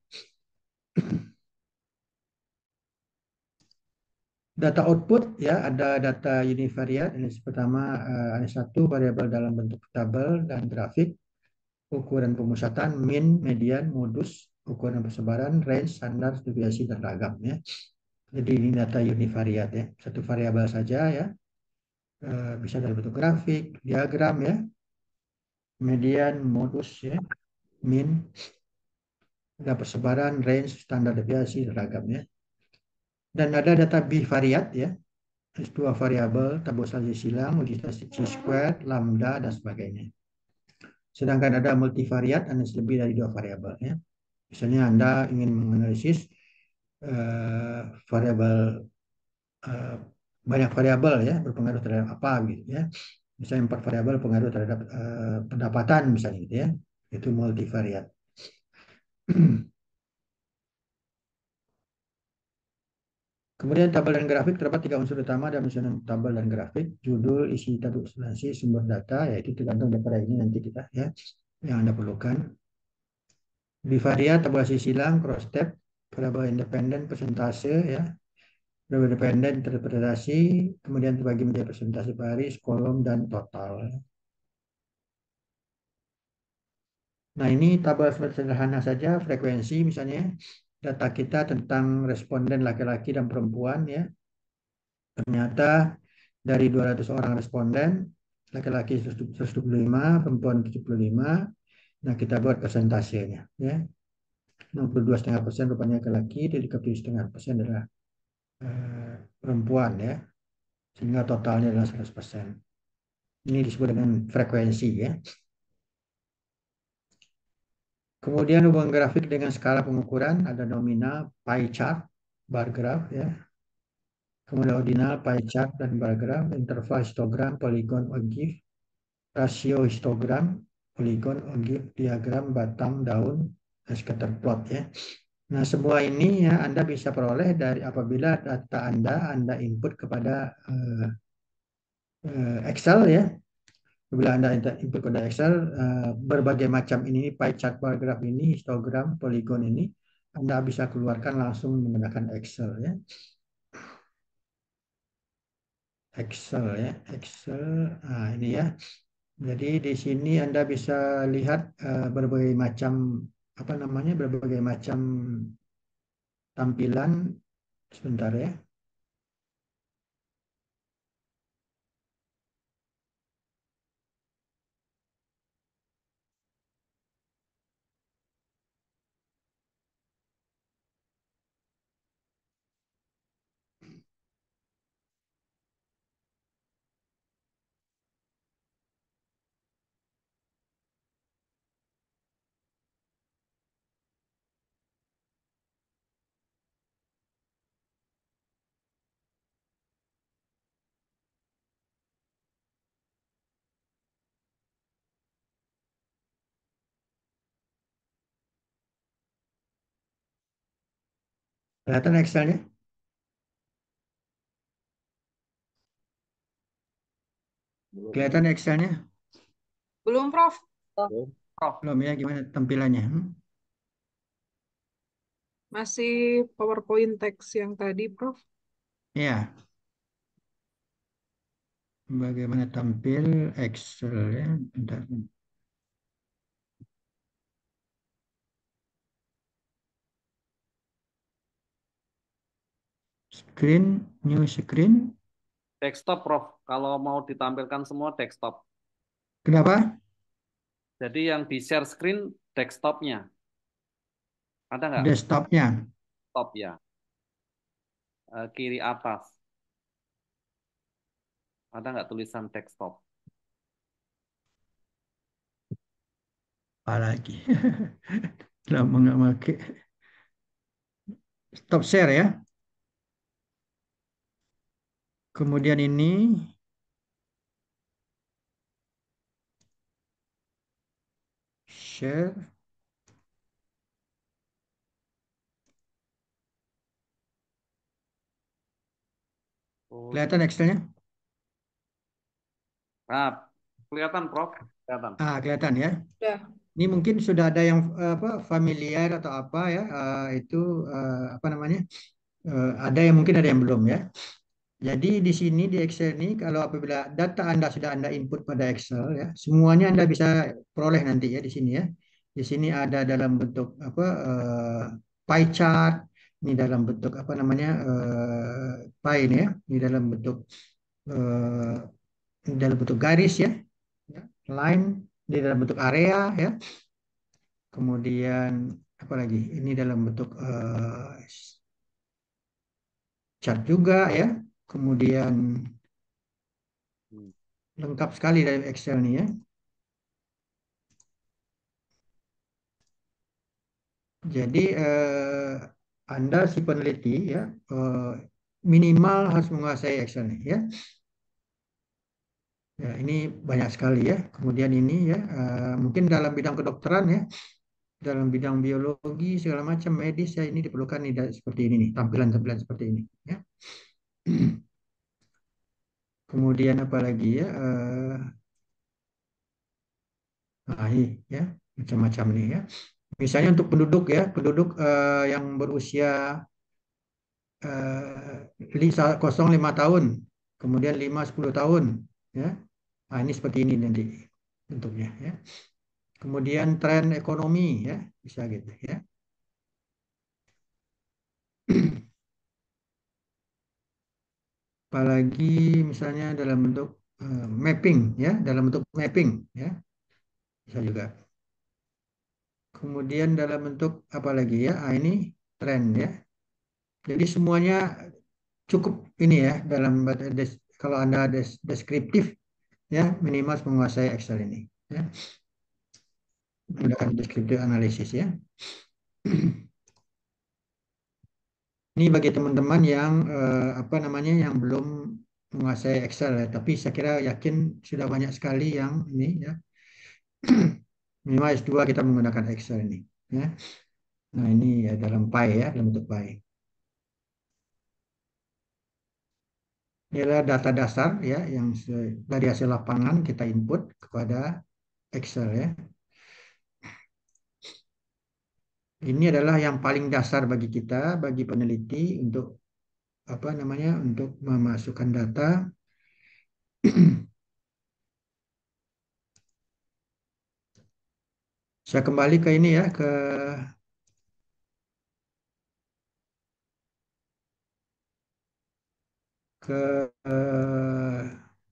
Data output ya, ada data univariate. Ini pertama ada satu variabel dalam bentuk tabel dan grafik, ukuran pemusatan, min, median, modus, ukuran persebaran, range, standar, deviasi, dan ragam ya. Jadi ini data univariate ya, satu variabel saja ya. Bisa dalam bentuk grafik, diagram ya, median, modus ya, min, ada persebaran, range, standar deviasi, dan ragam ya. Dan ada data bivariate ya, dua variabel, tabulasi silang, modifikasi chi-squared, lambda, dan sebagainya. Sedangkan ada multivariat, ada lebih dari dua variabel ya. Misalnya Anda ingin menganalisis eh, variabel eh, banyak variabel ya berpengaruh terhadap apa gitu ya. Misalnya 4 variabel pengaruh terhadap pendapatan misalnya gitu ya. Itu multivariat. Kemudian tabel dan grafik terdapat tiga unsur utama dalam penyusunan tabel dan grafik: judul, isi tabulasi, sumber data, yaitu tergantung daripada ini nanti kita ya yang Anda perlukan. Bivariat, tabulasi silang, cross tab, variabel independen, persentase ya, variabel independen, interpretasi, kemudian terbagi menjadi persentase baris, kolom, dan total. Nah, ini tabel sederhana saja, frekuensi misalnya, data kita tentang responden laki-laki dan perempuan ya. Ternyata dari 200 orang responden, laki-laki 125, perempuan 75. Nah, kita buat persentasenya ya. 62,5% rupanya laki-laki, 37,5% adalah perempuan ya. Sehingga totalnya adalah 100%. Ini disebut dengan frekuensi ya. Kemudian hubungan grafik dengan skala pengukuran, ada nominal, pie chart, bar graph ya. Kemudian ordinal, pie chart, dan bar graph, interval histogram, polygon, ogive, rasio histogram, polygon, ogive, diagram, batang, daun, dan scatter plot ya. Nah, semua ini ya Anda bisa peroleh dari apabila data Anda input kepada Excel ya. Bila Anda input kode Excel, berbagai macam ini, pie chart, bar graph ini, histogram, polygon ini, Anda bisa keluarkan langsung menggunakan Excel ya. Excel ya, Excel. Nah, ini ya. Jadi di sini Anda bisa lihat berbagai macam apa namanya, berbagai macam tampilan. Sebentar ya. Kelihatan Excelnya? Kelihatan Excelnya? Belum, Prof. Prof, Belum ya, gimana tampilannya? Masih PowerPoint teks yang tadi, Prof. Ya, bagaimana tampil Excel ya? Bentar. screen, new screen. Desktop, Prof. Kalau mau ditampilkan semua desktop. Kenapa? Jadi yang di share screen desktopnya. Ada nggak? Desktopnya. Top ya. Kiri atas. Ada nggak tulisan desktop? Apalagi. Lama nggak pakai. Stop share ya. Kemudian ini share. Oh, Kelihatan Excel-nya? nah, kelihatan, Prof. Kelihatan. Kelihatan ya. Udah. Ini mungkin sudah ada yang apa familiar atau apa ya. Itu apa namanya? Ada yang mungkin ada yang belum ya. Jadi di sini di Excel ini kalau apabila data Anda sudah Anda input pada Excel ya, semuanya Anda bisa peroleh nanti ya di sini ya. Di sini ada dalam bentuk apa pie chart, ini dalam bentuk apa namanya pie ini ya, ini dalam bentuk garis ya, ya, line di dalam bentuk area ya. Kemudian apa lagi? Ini dalam bentuk chart juga ya. Kemudian Hmm. lengkap sekali dari Excel nih ya. Jadi Anda si peneliti ya minimal harus menguasai Excel nih ya. Ya, ini banyak sekali ya. Kemudian ini ya mungkin dalam bidang kedokteran ya, dalam bidang biologi segala macam medis ya ini diperlukan nih seperti ini nih, tampilan-tampilan seperti ini ya. Kemudian apa lagi ya? Ini ya macam-macam nih ya. Misalnya untuk penduduk ya, penduduk yang berusia 05 tahun, kemudian 5-10 tahun, ya. Nah, ini seperti ini nanti bentuknya, ya. Kemudian tren ekonomi, ya, bisa gitu, ya. Apalagi misalnya dalam bentuk mapping, ya, dalam bentuk mapping, ya, bisa juga. Kemudian dalam bentuk apa lagi ya? Ini tren, ya. Jadi semuanya cukup ini ya dalam kalau Anda deskriptif ya minimal menguasai Excel ini ya menggunakan descriptive analysis ya. Ini bagi teman-teman yang apa namanya yang belum menguasai Excel ya, tapi saya kira yakin sudah banyak sekali yang ini ya minimal S2 kita menggunakan Excel ini ya. Nah, ini ya dalam pie ya, dalam bentuk pie. Ini adalah data dasar ya yang dari hasil lapangan kita input kepada Excel ya. Ini adalah yang paling dasar bagi kita, bagi peneliti untuk apa namanya, untuk memasukkan data. Saya kembali ke ini ya, ke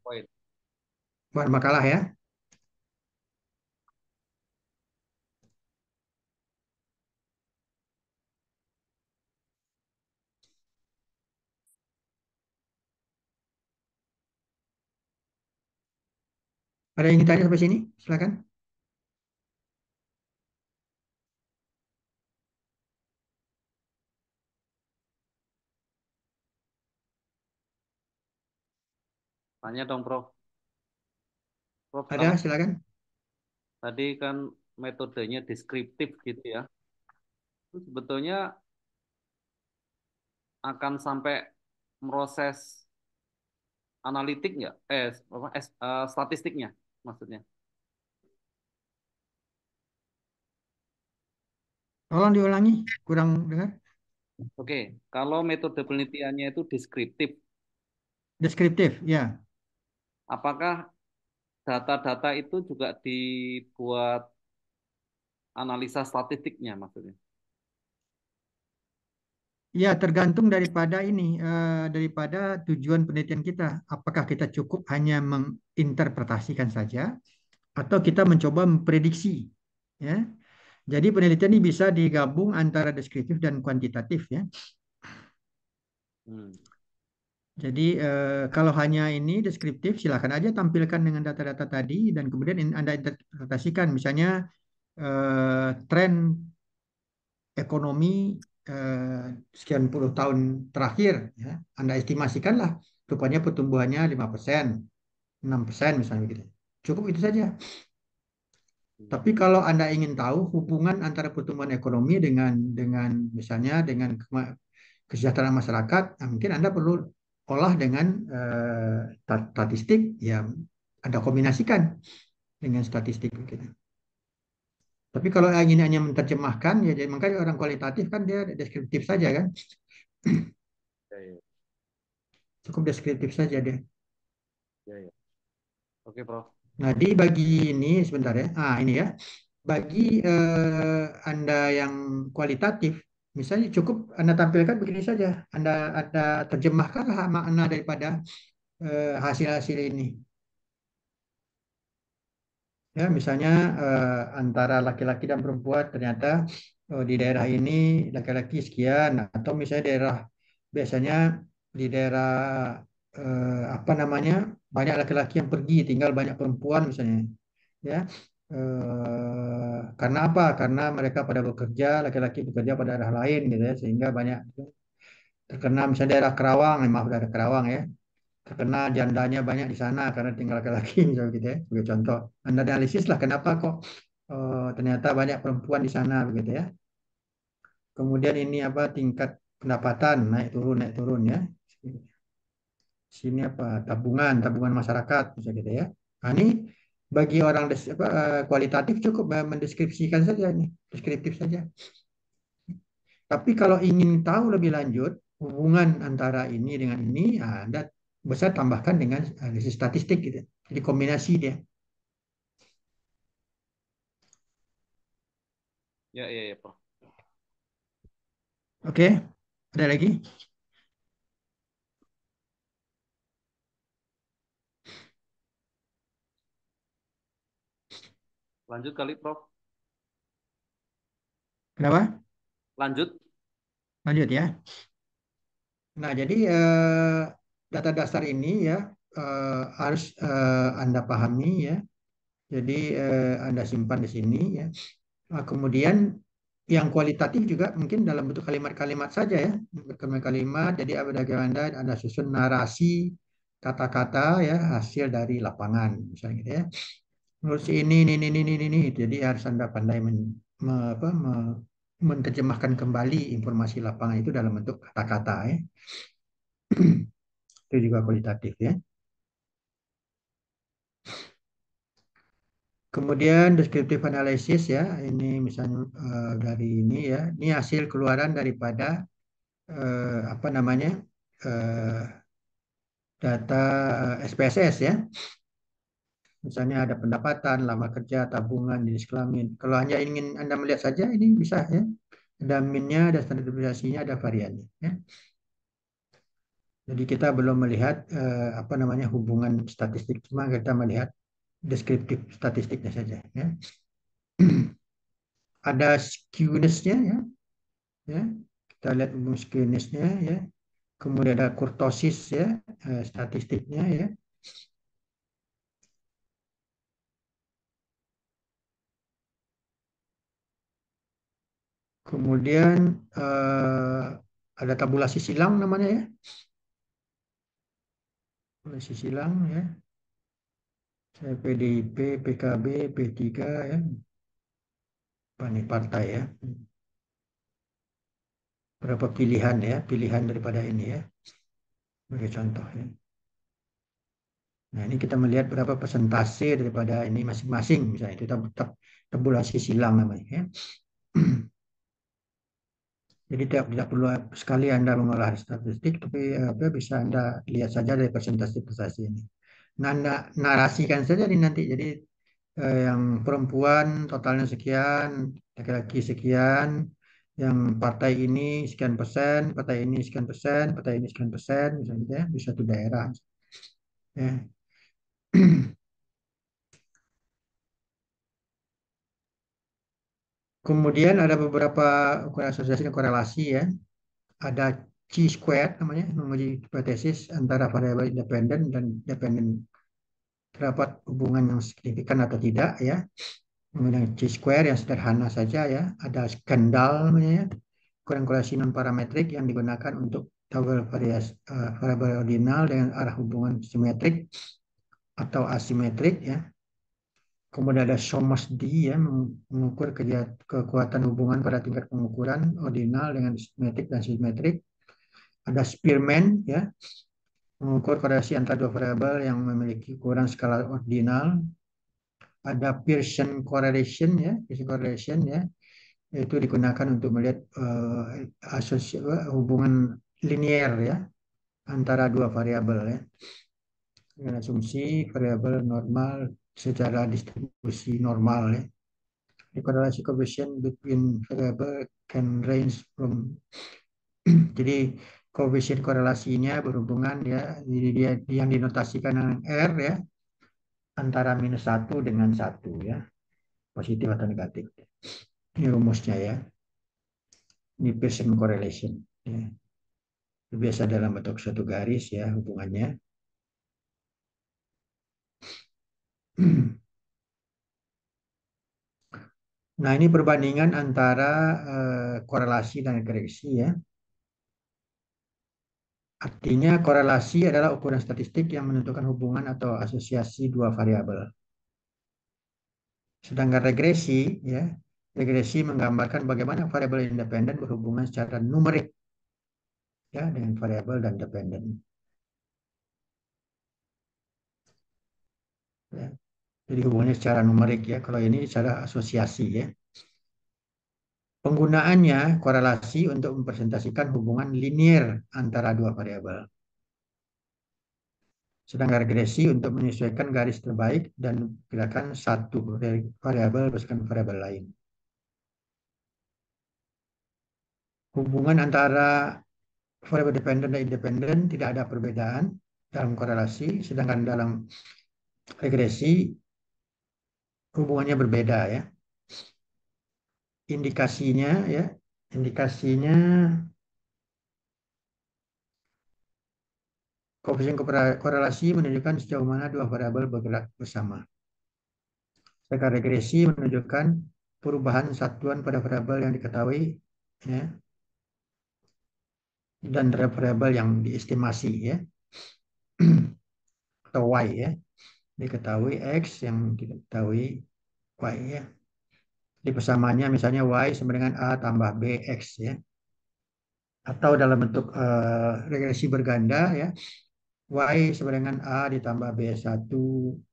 Poin. bahan makalah ya. Ada yang ingin tanya sampai sini? Silakan. Tanya dong, Prof. Prof, kalau Ada, silakan. tadi kan metodenya deskriptif gitu ya. Itu sebetulnya akan sampai proses analitik nggak? Apa, statistiknya maksudnya. Tolong diulangi, kurang dengar. Oke, kalau metode penelitiannya itu deskriptif, Deskriptif, ya. apakah data-data itu juga dibuat analisa statistiknya maksudnya? Ya, tergantung daripada daripada tujuan penelitian kita. Apakah kita cukup hanya menginterpretasikan saja, atau kita mencoba memprediksi, ya. Jadi penelitian ini bisa digabung antara deskriptif dan kuantitatif, ya. Hmm. Jadi kalau hanya ini deskriptif, silakan aja tampilkan dengan data-data tadi dan kemudian Anda interpretasikan, misalnya tren ekonomi eh, sekian puluh tahun terakhir, ya. Anda estimasikanlah, rupanya pertumbuhannya 5%, 6% misalnya begitu. Cukup itu saja. Tapi kalau Anda ingin tahu hubungan antara pertumbuhan ekonomi dengan misalnya dengan kesejahteraan masyarakat, nah mungkin Anda perlu olah dengan statistik, ya Anda kombinasikan dengan statistik begitu. Tapi kalau ingin hanya menerjemahkan, ya jadi makanya orang kualitatif kan dia deskriptif saja kan, Ya, ya, cukup deskriptif saja deh. ya, ya. Oke, Prof. Nah, bagi ini sebentar ya. Ini ya. Bagi Anda yang kualitatif, misalnya cukup Anda tampilkan begini saja. Anda terjemahkanlah makna daripada hasil-hasil ini. Ya, misalnya antara laki-laki dan perempuan ternyata di daerah ini laki-laki sekian, atau misalnya biasanya di daerah apa namanya, banyak laki-laki yang pergi, tinggal banyak perempuan misalnya, ya. Karena apa? Karena mereka pada bekerja, laki-laki bekerja pada daerah lain gitu ya, sehingga banyak terkena, misalnya daerah Kerawang, maaf, daerah Kerawang ya, terkena jandanya banyak di sana karena tinggal laki-laki misalnya gitu ya, sebagai contoh. Anda analisis lah kenapa kok ternyata banyak perempuan di sana begitu ya. Kemudian ini apa, tingkat pendapatan naik turun ya. Sini apa, tabungan masyarakat misalnya gitu ya. Nah, ini bagi orang kualitatif cukup mendeskripsikan saja ini, deskriptif saja. Tapi kalau ingin tahu lebih lanjut hubungan antara ini dengan ini, Anda bisa tambahkan dengan analisis statistik gitu. Jadi kombinasi dia. Ya, ya, ya, Prof. Oke, ada lagi? Lanjut kali, Prof. Kenapa? Lanjut. Lanjut ya. Nah, jadi data dasar ini ya harus Anda pahami ya. Jadi Anda simpan di sini ya. Nah, kemudian yang kualitatif juga mungkin dalam bentuk kalimat-kalimat saja ya. Kalimat-kalimat, jadi Anda susun narasi kata-kata ya, hasil dari lapangan misalnya gitu ya. Terus ini. Jadi harus Anda pandai menerjemahkan kembali informasi lapangan itu dalam bentuk kata-kata ya. Itu juga kualitatif ya. Kemudian descriptive analysis ya, ini misalnya dari ini ya, ini hasil keluaran daripada apa namanya, eh, data SPSS ya. Misalnya ada pendapatan, lama kerja, tabungan, jenis kelamin. Kalau hanya ingin Anda melihat saja, ini bisa ya. Ada minnya, ada standarisasinya, ada variannya. Ya. Jadi kita belum melihat apa namanya, hubungan statistik, cuma kita melihat deskriptif statistiknya saja. Ya. Ada skewness-nya ya, ya. Kita lihat hubungan skewness-nya ya. Kemudian ada kurtosis ya, statistiknya ya. Kemudian ada tabulasi silang namanya ya. Tabulasi silang ya. Saya PDIP, PKB, P3 ya. Ini partai ya. Berapa pilihan ya, pilihan daripada ini ya. Sebagai contoh ya. Nah, ini kita melihat berapa persentase daripada ini masing-masing, misalnya itu tabulasi silang namanya ya. Jadi tidak perlu sekali Anda mengolah statistik, tapi bisa Anda lihat saja dari persentase-persentase ini. Nah, Anda narasikan saja ini nanti. Jadi yang perempuan totalnya sekian, laki-laki sekian, Yang partai ini sekian persen, partai ini sekian persen, partai ini sekian persen, misalnya gitu ya, di suatu daerah. Ya. Kemudian ada beberapa ukuran asosiasi dan korelasi ya. Ada chi-square namanya, menguji hipotesis antara variabel independen dan dependen terdapat hubungan yang signifikan atau tidak ya. Kemudian chi-square yang sederhana saja ya. Ada skandal namanya ya, ukuran korelasi non parametrik yang digunakan untuk tabel variabel ordinal dengan arah hubungan simetrik atau asimetrik ya. Kemudian ada SOMAS-D ya, mengukur kekuatan hubungan pada tingkat pengukuran ordinal dengan simetrik dan simetrik. Ada Spearman ya, mengukur korelasi antara dua variabel yang memiliki ukuran skala ordinal. Ada Pearson correlation ya, Pearson correlation ya, itu digunakan untuk melihat hubungan linier ya antara dua variabel ya, dengan asumsi variabel normal secara distribusi normal ya. The correlation coefficient between variable can range from jadi koefisien korelasinya berhubungan ya, jadi dia yang dinotasikan dengan R ya, antara -1 dengan 1 ya, positif atau negatif. Ini rumusnya ya. Ini Pearson correlation ya. Biasa dalam bentuk satu garis ya hubungannya. Nah, ini perbandingan antara korelasi dan regresi ya. Artinya korelasi adalah ukuran statistik yang menentukan hubungan atau asosiasi dua variabel. Sedangkan regresi ya, regresi menggambarkan bagaimana variabel independen berhubungan secara numerik ya dengan variabel dan dependen. Ya. Jadi hubungannya secara numerik ya, kalau ini secara asosiasi ya. Penggunaannya korelasi untuk mempresentasikan hubungan linier antara dua variabel. Sedangkan regresi untuk menyesuaikan garis terbaik dan gerakan satu variabel berdasarkan variabel lain. Hubungan antara variabel dependen dan independen tidak ada perbedaan dalam korelasi, sedangkan dalam regresi hubungannya berbeda ya. Indikasinya ya, indikasinya koefisien korelasi menunjukkan sejauh mana dua variabel bergerak bersama. Sedangkan regresi menunjukkan perubahan satuan pada variabel yang diketahui ya, dan variabel yang diestimasi ya, atau Y ya, diketahui X yang diketahui Y ya. Di persamaannya misalnya Y sama dengan A tambah BX ya. Atau dalam bentuk regresi berganda ya. Y sama dengan A ditambah B1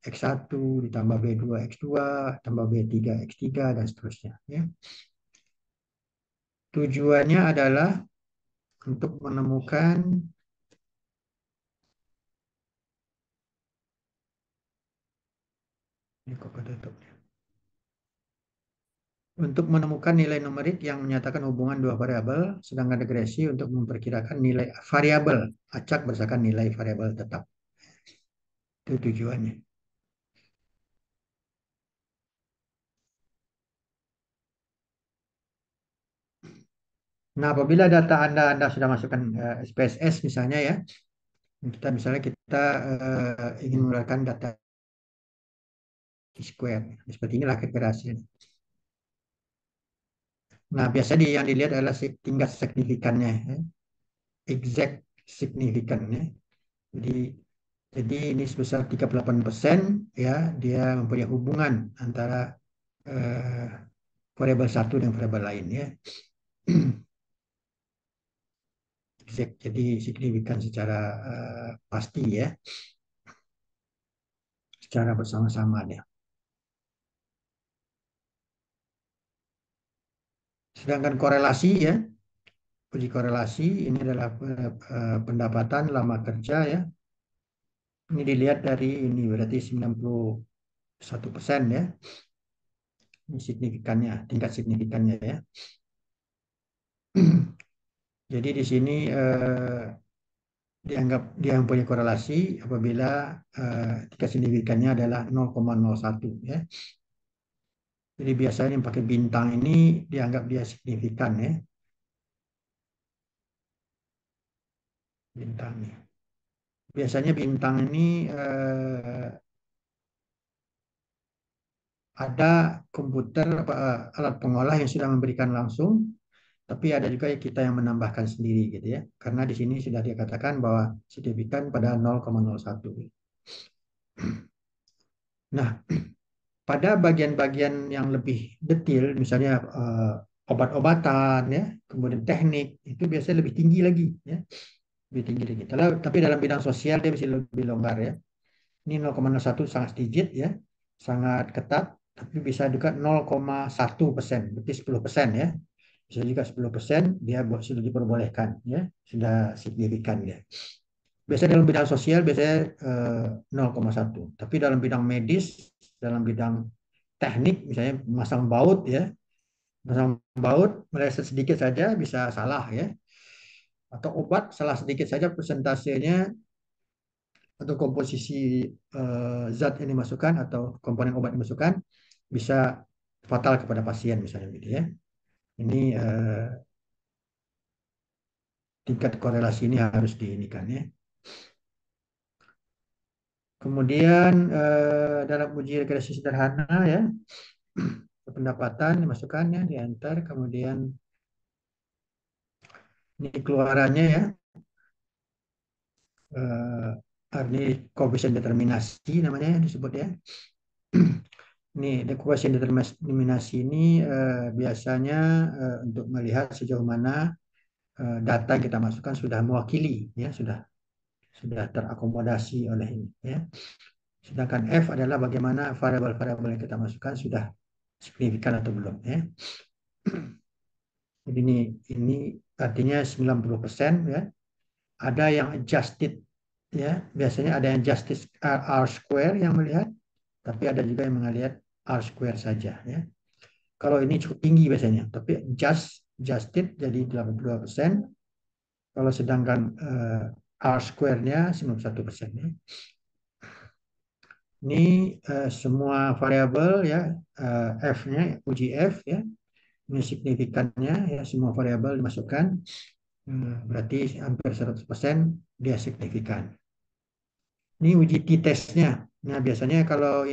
X1 ditambah B2 X2 tambah B3 X3 dan seterusnya ya. Tujuannya adalah untuk menemukan ini kok tutup. Untuk menemukan nilai numerik yang menyatakan hubungan dua variabel, sedangkan regresi untuk memperkirakan nilai variabel acak berdasarkan nilai variabel tetap. Itu tujuannya. Nah, apabila data Anda sudah masukkan SPSS misalnya ya, kita ingin mengeluarkan data square. Seperti inilah kira-kira hasilnya. Nah, biasanya yang dilihat adalah tingkat signifikannya, ya. Exact signifikannya. Jadi ini sebesar 38% ya, dia mempunyai hubungan antara eh, variabel satu dan variabel lain ya. Exact, jadi signifikan secara pasti ya, secara bersama-sama ya. Sedangkan korelasi ya, uji korelasi ini adalah pendapatan lama kerja ya. Ini dilihat dari ini berarti 91% ya. Ini signifikannya, tingkat signifikannya ya. Jadi di sini dianggap dia mempunyai korelasi apabila tingkat signifikannya adalah 0,01 ya. Jadi biasanya yang pakai bintang ini dianggap dia signifikan ya, bintang nih. Biasanya bintang ini ada komputer alat pengolah yang sudah memberikan langsung, tapi ada juga kita yang menambahkan sendiri gitu ya. Karena di sini sudah dikatakan bahwa signifikan pada 0,01. Nah, pada bagian-bagian yang lebih detail, misalnya obat-obatan ya, kemudian teknik, itu biasanya lebih tinggi lagi ya, lebih tinggi lagi. Tapi dalam bidang sosial dia bisa lebih longgar ya. Ini 0,01 sangat sedikit ya, sangat ketat, tapi bisa juga 0,1%, berarti 10% ya. Bisa juga 10% dia sudah diperbolehkan ya, sudah signifikan ya. Biasanya dalam bidang sosial biasanya 0,1. Tapi dalam bidang medis, dalam bidang teknik misalnya masang baut ya, masang baut meleset sedikit saja bisa salah ya. Atau obat salah sedikit saja persentasenya atau komposisi zat yang dimasukkan atau komponen obat yang dimasukkan bisa fatal kepada pasien misalnya gitu ya. Ini tingkat korelasi ini harus diinikan ya. Kemudian dalam uji regresi sederhana ya, pendapatan dimasukkannya di enter, kemudian ini keluarannya ya, ini koefisien determinasi namanya disebut ya. Ini koefisien determinasi ini biasanya untuk melihat sejauh mana data yang kita masukkan sudah mewakili ya, sudah terakomodasi oleh ini ya. Sedangkan F adalah bagaimana variabel-variabel yang kita masukkan sudah signifikan atau belum ya. Jadi ini artinya 90% ya. Ada yang adjusted ya. Biasanya ada yang adjusted R square yang melihat, tapi ada juga yang melihat R square saja ya. Kalau ini cukup tinggi biasanya, tapi adjusted jadi 82%. Kalau sedangkan R square-nya 91% ya. Ini semua variabel ya, F-nya, uji F ya. Ini signifikannya ya, semua variabel dimasukkan. Berarti hampir 100% dia signifikan. Ini uji t-testnya. Nah, biasanya kalau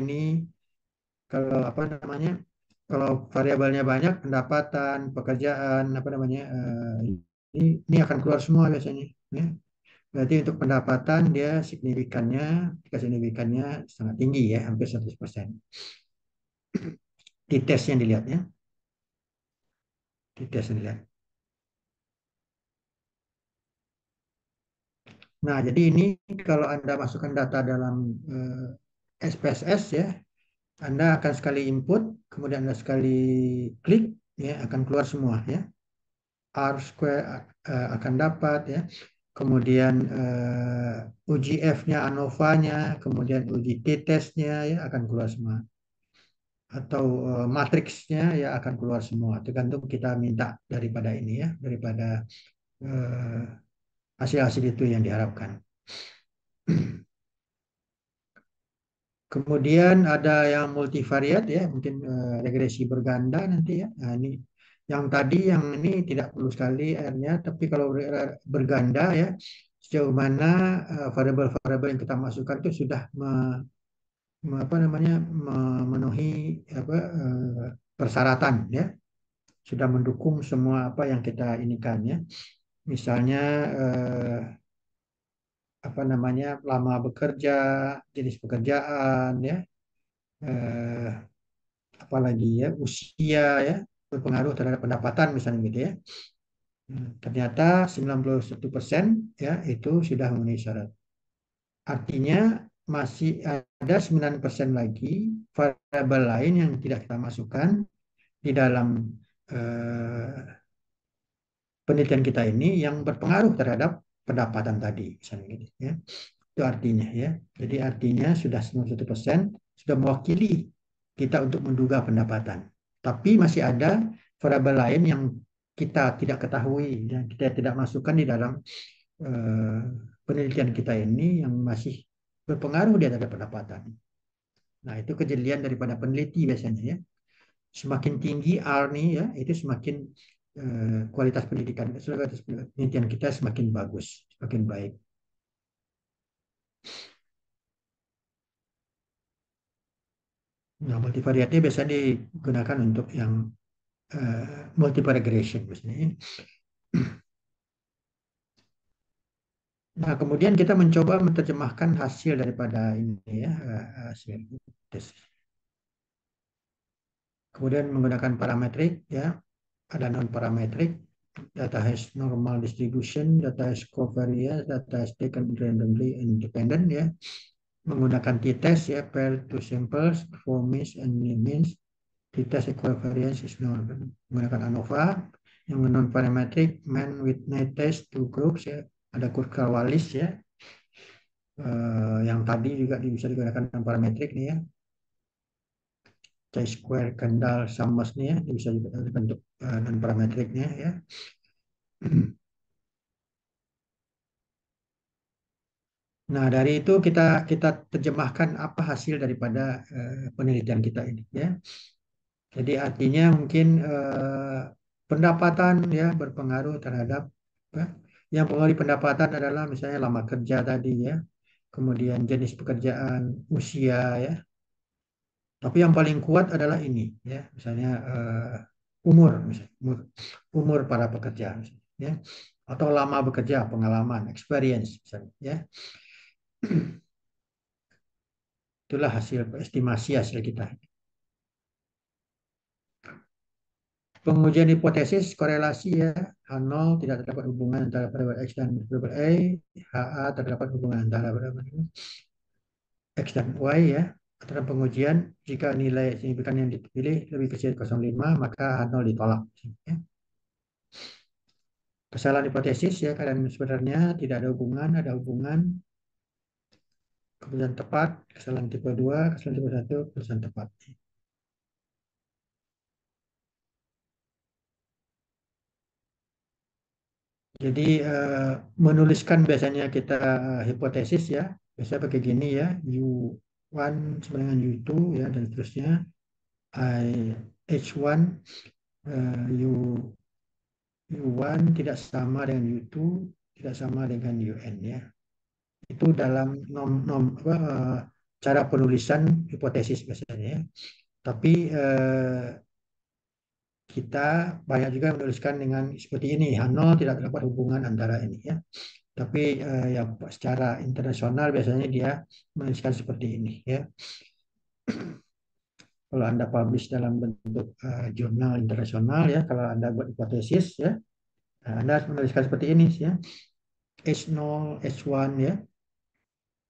apa namanya, kalau variabelnya banyak, pendapatan, pekerjaan, apa namanya, ini akan keluar semua biasanya. Ya. Berarti untuk pendapatan dia signifikannya sangat tinggi ya, hampir 100%. T-test yang dilihatnya. T-test yang dilihat. Nah, jadi ini kalau Anda masukkan data dalam SPSS ya, Anda akan sekali input, kemudian Anda sekali klik, ya akan keluar semua ya. R square akan dapat ya. Kemudian uji F-nya, ANOVA-nya, kemudian uji t-testnya ya akan keluar semua. Atau matriksnya ya akan keluar semua. Tergantung kita minta daripada ini ya, daripada hasil-hasil itu yang diharapkan. Kemudian ada yang multivariat ya, mungkin regresi berganda nanti ya. Nah, ini yang tadi yang ini tidak perlu sekali R-nya, tapi kalau berganda ya, sejauh mana variabel-variabel yang kita masukkan itu sudah apa namanya memenuhi apa persyaratan ya, sudah mendukung semua apa yang kita inikan ya. Misalnya apa namanya lama bekerja, jenis pekerjaan ya. Eh, Apalagi ya usia ya berpengaruh terhadap pendapatan misalnya gitu ya. Ternyata 91% ya itu sudah memenuhi syarat. Artinya masih ada 9% lagi variabel lain yang tidak kita masukkan di dalam penelitian kita ini yang berpengaruh terhadap pendapatan tadi misalnya gitu ya. Itu artinya ya. Jadi artinya sudah 91% sudah mewakili kita untuk menduga pendapatan. Tapi masih ada variabel lain yang kita tidak ketahui dan kita tidak masukkan di dalam eh, penelitian kita ini yang masih berpengaruh di atas pendapatan. Nah, itu kejelian daripada peneliti biasanya ya. Semakin tinggi R nih ya, itu semakin kualitas pendidikan, kualitas penelitian kita semakin bagus, semakin baik. Nah, multivariatnya biasanya digunakan untuk yang multiple regression biasanya. Nah, kemudian kita mencoba menerjemahkan hasil daripada ini ya, hasil tes. Kemudian menggunakan parametrik ya, ada non parametrik, data has normal distribution, data has covariance, data has taken randomly independent ya. Menggunakan t-test ya, pair to samples, performance and means. T-test equivariance is known. Menggunakan ANOVA. Yang non parametric, man with night test two groups ya. Ada Kurzweil-Wallis ya. Yang tadi juga bisa digunakan non parametrik nih ya. Chi-square, Kendall, Summers nih ya. Bisa juga bentuk non parametriknya ya. Nah, dari itu kita kita terjemahkan apa hasil daripada penelitian kita ini ya. Jadi artinya mungkin pendapatan ya berpengaruh terhadap ya, yang pengaruh pendapatan adalah misalnya lama kerja tadi ya, kemudian jenis pekerjaan, usia ya. Tapi yang paling kuat adalah ini ya, misalnya umur, misalnya umur para pekerja misalnya, ya, atau lama bekerja, pengalaman, experience misalnya ya. Itulah hasil estimasi hasil kita. Pengujian hipotesis korelasi ya, H0 tidak terdapat hubungan antara variabel X dan variabel Y, HA terdapat hubungan antara variabel X dan Y ya. Dalam pengujian, jika nilai signifikan yang dipilih lebih kecil dari 0,5, maka H0 ditolak. Ya. Kesalahan hipotesis ya, keadaan sebenarnya tidak ada hubungan, ada hubungan. Keputusan tepat, kesalahan tipe 2, kesalahan tipe 1, keputusan tepat. Jadi menuliskan biasanya kita hipotesis ya, biasa pakai gini ya, U1 sama dengan U2 ya dan seterusnya. H1 U U1 tidak sama dengan U2, tidak sama dengan UN ya. Itu dalam cara penulisan hipotesis biasanya ya. Tapi kita banyak juga menuliskan dengan seperti ini, H0 tidak terdapat hubungan antara ini ya. Tapi ya secara internasional biasanya dia menuliskan seperti ini ya. Kalau Anda publish dalam bentuk jurnal internasional ya, kalau Anda buat hipotesis ya, Anda harus menuliskan seperti ini ya. H0, H1 ya,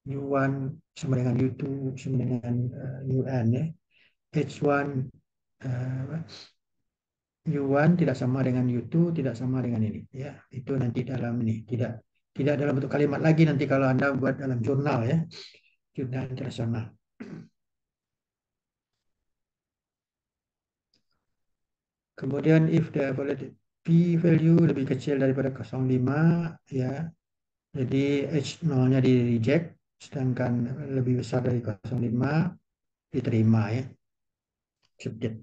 U1 sama dengan U2 sama dengan UN ya. H1 U1 tidak sama dengan U2, tidak sama dengan ini ya. Itu nanti dalam ini, tidak dalam bentuk kalimat lagi nanti kalau Anda buat dalam jurnal ya, jurnal internasional. Kemudian if the P value lebih kecil daripada 0,5 ya, jadi H0-nya di reject, sedangkan lebih besar dari 0,5 diterima ya. Accepted.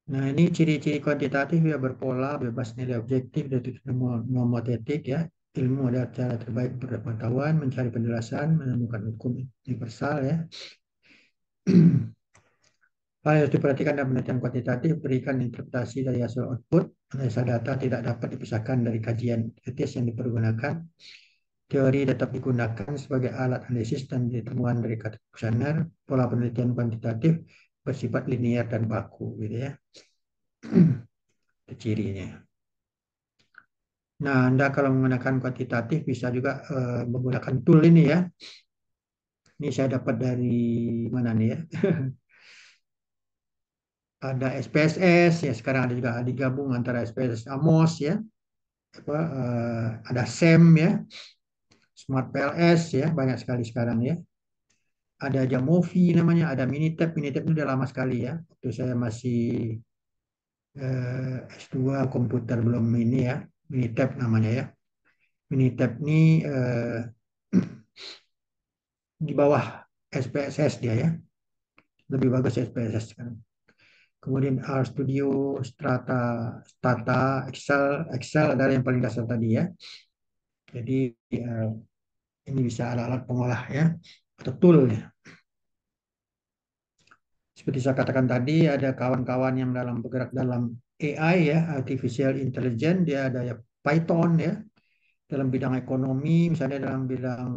Nah, ini ciri-ciri kuantitatif ya, berpola, bebas nilai objektif, dan nomotetik ya. Ilmu adalah cara terbaik berpengetahuan, mencari penjelasan, menemukan hukum universal ya. Hal yang harus diperhatikan dalam penelitian kuantitatif, berikan interpretasi dari hasil output, analisa data tidak dapat dipisahkan dari kajian etis yang dipergunakan. Teori tetap digunakan sebagai alat analisis dan ditemuan dari kata kuesioner. Pola penelitian kuantitatif bersifat linear dan baku, gitu ya. Itu cirinya. Nah, Anda kalau menggunakan kuantitatif bisa juga menggunakan tool ini ya. Ini saya dapat dari mana nih ya? Ada SPSS ya, sekarang ada juga digabung antara SPSS Amos ya. Ada SEM ya. Smart PLS ya, banyak sekali sekarang ya. Ada aja Movi namanya, ada Minitab. Minitab itu udah lama sekali ya. Waktu saya masih S2 komputer belum ini ya. Minitab namanya ya. Minitab ini di bawah SPSS dia ya. Lebih bagus SPSS kan. Kemudian R Studio, Strata, Stata, Excel. Excel adalah yang paling dasar tadi ya. Jadi ini bisa alat-alat pengolah ya, atau tool ya. Seperti saya katakan tadi, ada kawan-kawan yang bergerak dalam AI ya, artificial intelligence, dia ada ya Python ya, dalam bidang ekonomi, misalnya dalam bidang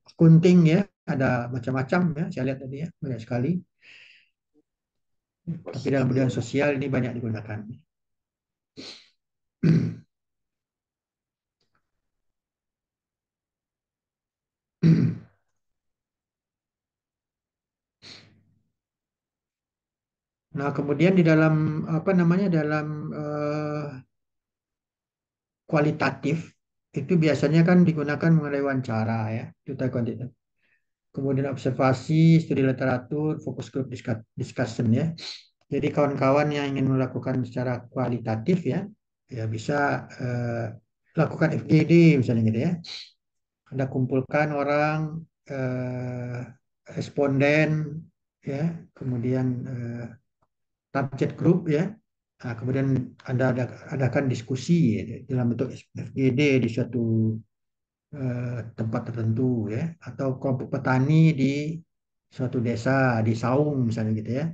accounting ya, ada macam-macam ya, saya lihat tadi ya, banyak sekali. Tapi dalam bidang sosial ini banyak digunakan. Nah, kemudian di dalam apa namanya dalam kualitatif itu biasanya kan digunakan mengenai wawancara ya, itu tadi kuantitatif. Kemudian observasi, studi literatur, fokus group discussion ya. Jadi kawan-kawan yang ingin melakukan secara kualitatif ya, ya bisa lakukan FGD misalnya gitu ya. Anda kumpulkan orang eh, responden ya, kemudian target group ya. Nah, kemudian Anda adakan diskusi ya, dalam bentuk FGD di suatu tempat tertentu ya, atau kelompok petani di suatu desa di Saung misalnya gitu ya.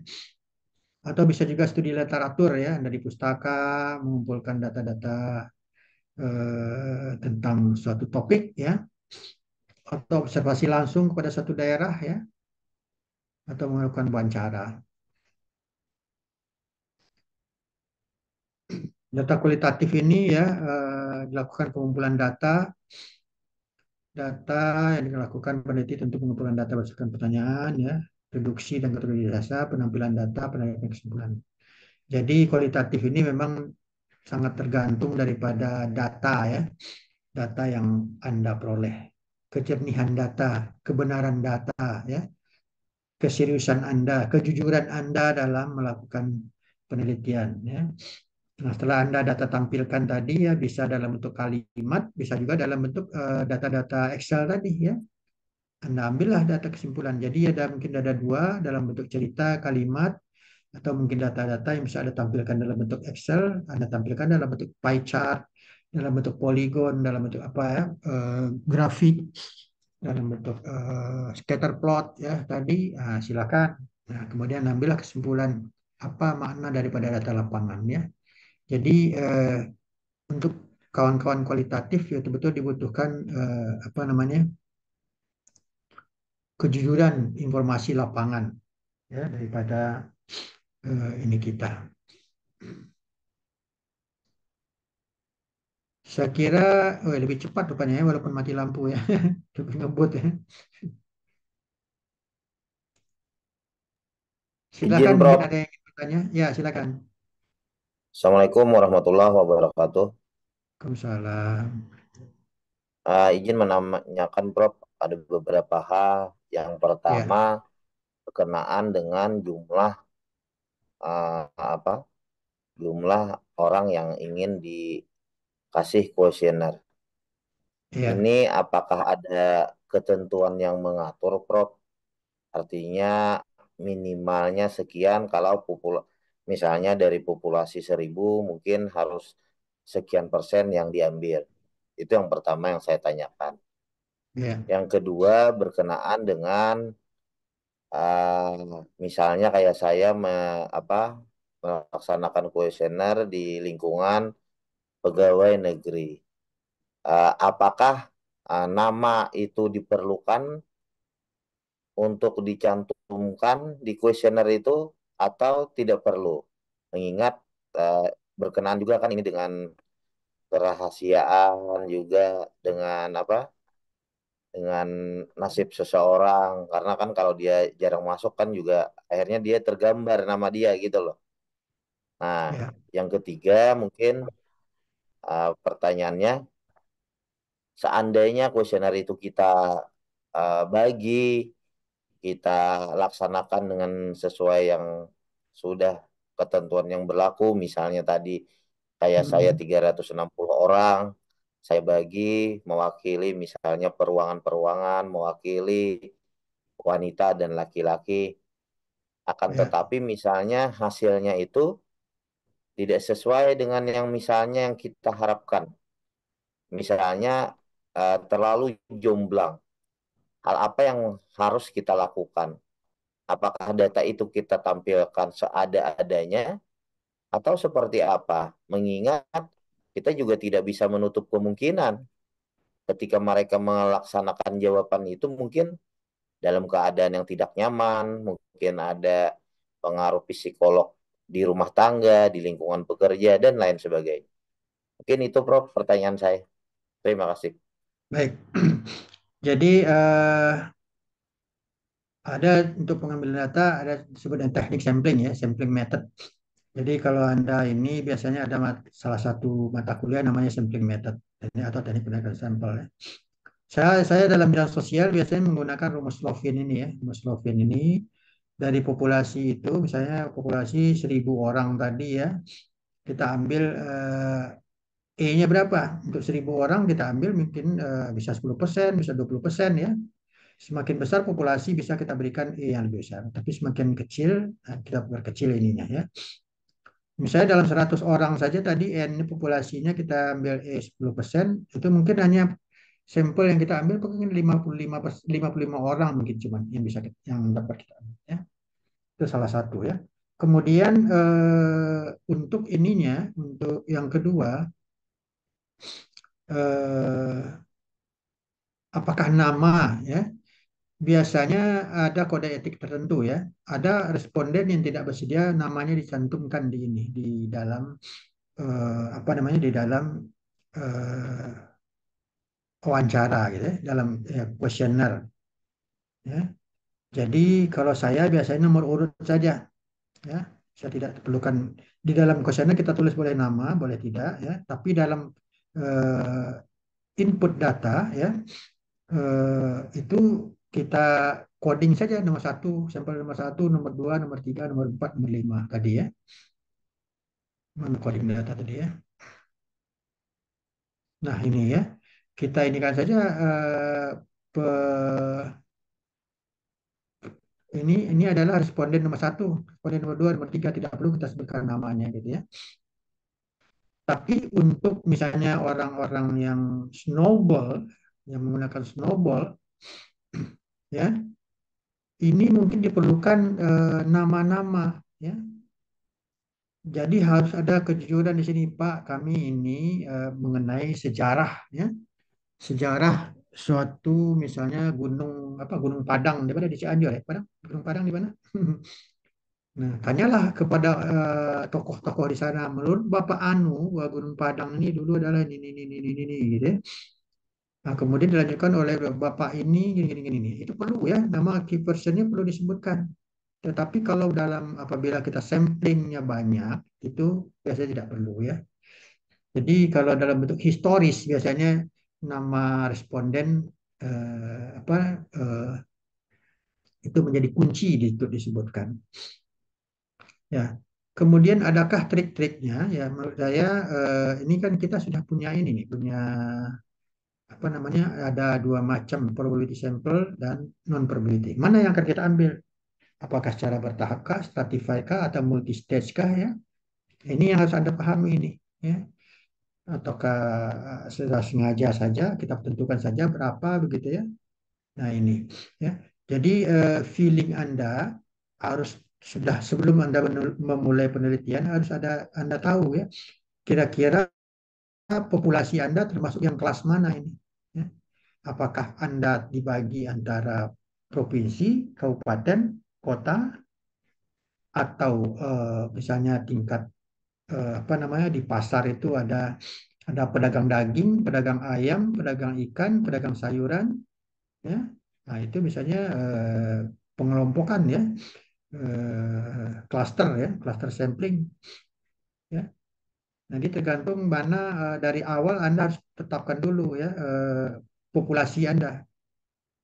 Atau bisa juga studi literatur ya, dari pustaka mengumpulkan data-data tentang suatu topik ya, atau observasi langsung kepada satu daerah ya, atau melakukan wawancara. Data kualitatif ini ya dilakukan pengumpulan data yang dilakukan peneliti tentu pengumpulan data berdasarkan pertanyaan ya, reduksi dan kategori dasar, penampilan data, penelitian kesimpulan. Jadi kualitatif ini memang sangat tergantung daripada data ya, data yang Anda peroleh, kejernihan data, kebenaran data ya, keseriusan Anda, kejujuran Anda dalam melakukan penelitian ya. Nah, setelah Anda data tampilkan tadi ya, bisa dalam bentuk kalimat, bisa juga dalam bentuk data-data Excel tadi ya. Anda ambillah data kesimpulan. Jadi ada mungkin ada dua dalam bentuk cerita, kalimat, atau mungkin data-data yang bisa Anda tampilkan dalam bentuk Excel, Anda tampilkan dalam bentuk pie chart, dalam bentuk polygon, dalam bentuk apa ya, grafik, dalam bentuk scatter plot ya tadi, silakan. Nah, kemudian ambillah kesimpulan apa makna daripada data lapangan ya. Jadi untuk kawan-kawan kualitatif ya betul-betul dibutuhkan apa namanya kejujuran informasi lapangan ya daripada ini kita. Saya kira lebih cepat rupanya ya walaupun mati lampu ya. Lebih ngebut ya. Silakan Izin, mungkin Prof. ada yang ingin bertanya. Ya, silakan. Assalamualaikum warahmatullahi wabarakatuh. Waalaikumsalam. Izin menanyakan, Prof. Ada beberapa hal. Yang Ya, pertama berkenaan dengan jumlah apa? Jumlah orang yang ingin dikasih kuesioner. ya, Ini apakah ada ketentuan yang mengatur, Prof? Artinya minimalnya sekian kalau misalnya dari populasi 1.000 mungkin harus sekian persen yang diambil. Itu yang pertama yang saya tanyakan. ya, Yang kedua berkenaan dengan misalnya kayak saya melaksanakan kuesioner di lingkungan pegawai negeri. Apakah nama itu diperlukan untuk dicantumkan di kuesioner itu atau tidak perlu? Mengingat eh, berkenaan juga kan ini dengan kerahasiaan juga dengan dengan nasib seseorang karena kan kalau dia jarang masuk kan juga akhirnya dia tergambar nama dia gitu loh. Nah, ya, yang ketiga mungkin pertanyaannya seandainya kuesioner itu kita bagi, kita laksanakan dengan sesuai yang sudah ketentuan yang berlaku, misalnya tadi kayak saya 360 orang, saya bagi mewakili misalnya peruangan-peruangan, mewakili wanita dan laki-laki. Akan Ya. tetapi misalnya hasilnya itu tidak sesuai dengan yang misalnya yang kita harapkan. Misalnya terlalu jomblang. Hal apa yang harus kita lakukan? Apakah data itu kita tampilkan seada-adanya atau seperti apa? Mengingat kita juga tidak bisa menutup kemungkinan ketika mereka melaksanakan jawaban itu mungkin dalam keadaan yang tidak nyaman, mungkin ada pengaruh psikolog di rumah tangga, di lingkungan pekerja, dan lain sebagainya. Mungkin itu, Prof, pertanyaan saya. Terima kasih. Baik. Jadi ada untuk pengambilan data ada disebut dengan teknik sampling ya, sampling method. Jadi kalau Anda ini biasanya ada salah satu mata kuliah namanya sampling method atau teknik pengambilan sampel ya. Saya dalam bidang sosial biasanya menggunakan rumus Lovin ini ya. Rumus Lovin ini dari populasi itu, misalnya populasi 1.000 orang tadi ya, kita ambil E-nya berapa? Untuk 1.000 orang kita ambil mungkin bisa 10%, bisa 20% ya. Semakin besar populasi bisa kita berikan E yang lebih besar. Tapi semakin kecil, kita perkecil ininya ya. Misalnya dalam 100 orang saja tadi N ini populasinya kita ambil E 10%, itu mungkin hanya sampel yang kita ambil mungkin 55 orang mungkin cuma yang bisa yang dapat kita ambil ya. Itu salah satu ya. Kemudian untuk ininya, untuk yang kedua, apakah nama ya? Biasanya ada kode etik tertentu ya. Ada responden yang tidak bersedia namanya dicantumkan di ini di dalam apa namanya di dalam eh, wawancara gitu ya, dalam kuesioner ya. Jadi kalau saya biasanya nomor urut saja ya. Saya tidak perlukan di dalam kuesioner kita tulis boleh nama, boleh tidak ya. Tapi dalam eh, input data ya itu kita coding saja nomor satu, sampel nomor satu, nomor dua, nomor tiga, nomor empat, nomor lima tadi ya. Coding data tadi ya. Nah ini ya, kita ini kan saja ini adalah responden nomor satu, responden nomor dua, nomor tiga tidak perlu kita sebutkan namanya gitu ya. Tapi untuk misalnya orang-orang yang snowball, yang menggunakan snowball, ya, ini mungkin diperlukan nama-nama, ya. Jadi harus ada kejujuran di sini, Pak. Kami ini mengenai sejarah, ya, sejarah suatu misalnya gunung apa Gunung Padang di mana di Cianjur ya, Padang, Gunung Padang di mana? Nah, tanyalah kepada tokoh-tokoh di sana. Menurut Bapak Anu, bahwa Gunung Padang ini dulu adalah ini, gitu ya. Nah, kemudian dilanjutkan oleh Bapak ini, gini. Itu perlu ya, nama key personnya perlu disebutkan. Tetapi kalau apabila kita samplingnya banyak, itu biasanya tidak perlu ya. Jadi kalau dalam bentuk historis, biasanya nama responden apa itu menjadi kunci untuk disebutkan. Ya, kemudian adakah trik-triknya? Ya, menurut saya ini kan kita sudah punya ini nih, punya apa namanya? Ada dua macam probability sample dan non probability. Mana yang akan kita ambil? Apakah secara bertahap kah, stratified kah, atau multi stage kah ya? Ini yang harus Anda pahami ini, ya. Ataukah secara sengaja saja kita tentukan saja berapa begitu ya? Nah ini, ya. Jadi feeling Anda harus sudah sebelum Anda memulai penelitian harus Anda tahu ya kira-kira populasi Anda termasuk yang kelas mana ini ya. Apakah Anda dibagi antara provinsi, kabupaten, kota atau misalnya tingkat apa namanya di pasar itu ada pedagang daging, pedagang ayam, pedagang ikan, pedagang sayuran ya. Nah, itu misalnya pengelompokan ya, cluster ya, cluster sampling ya. Nanti tergantung mana dari awal Anda harus tetapkan dulu ya populasi Anda.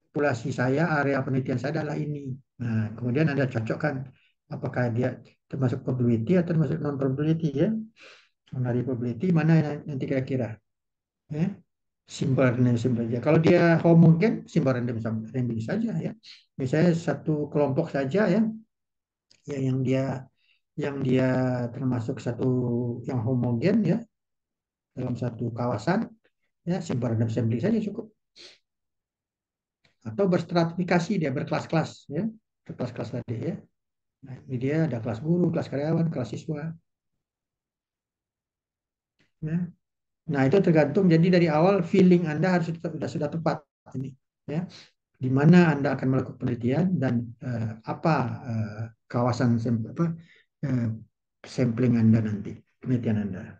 Populasi saya, area penelitian saya adalah ini. Nah, kemudian Anda cocokkan apakah dia termasuk probability atau termasuk non probability ya. Dari probability mana yang nanti kira-kira ya. Simple random simple saja. Kalau dia homogen, simple random random saja ya. Misalnya satu kelompok saja ya, ya yang dia termasuk satu yang homogen ya dalam satu kawasan ya simple random sampling saja cukup. Atau berstratifikasi dia berkelas-kelas ya, berkelas-kelas tadi ya. Nah, ini dia ada kelas guru, kelas karyawan, kelas siswa ya. Nah, itu tergantung jadi dari awal feeling Anda harus sudah tepat ini ya. Di mana Anda akan melakukan penelitian dan apa kawasan eh, sampling Anda nanti, penelitian Anda.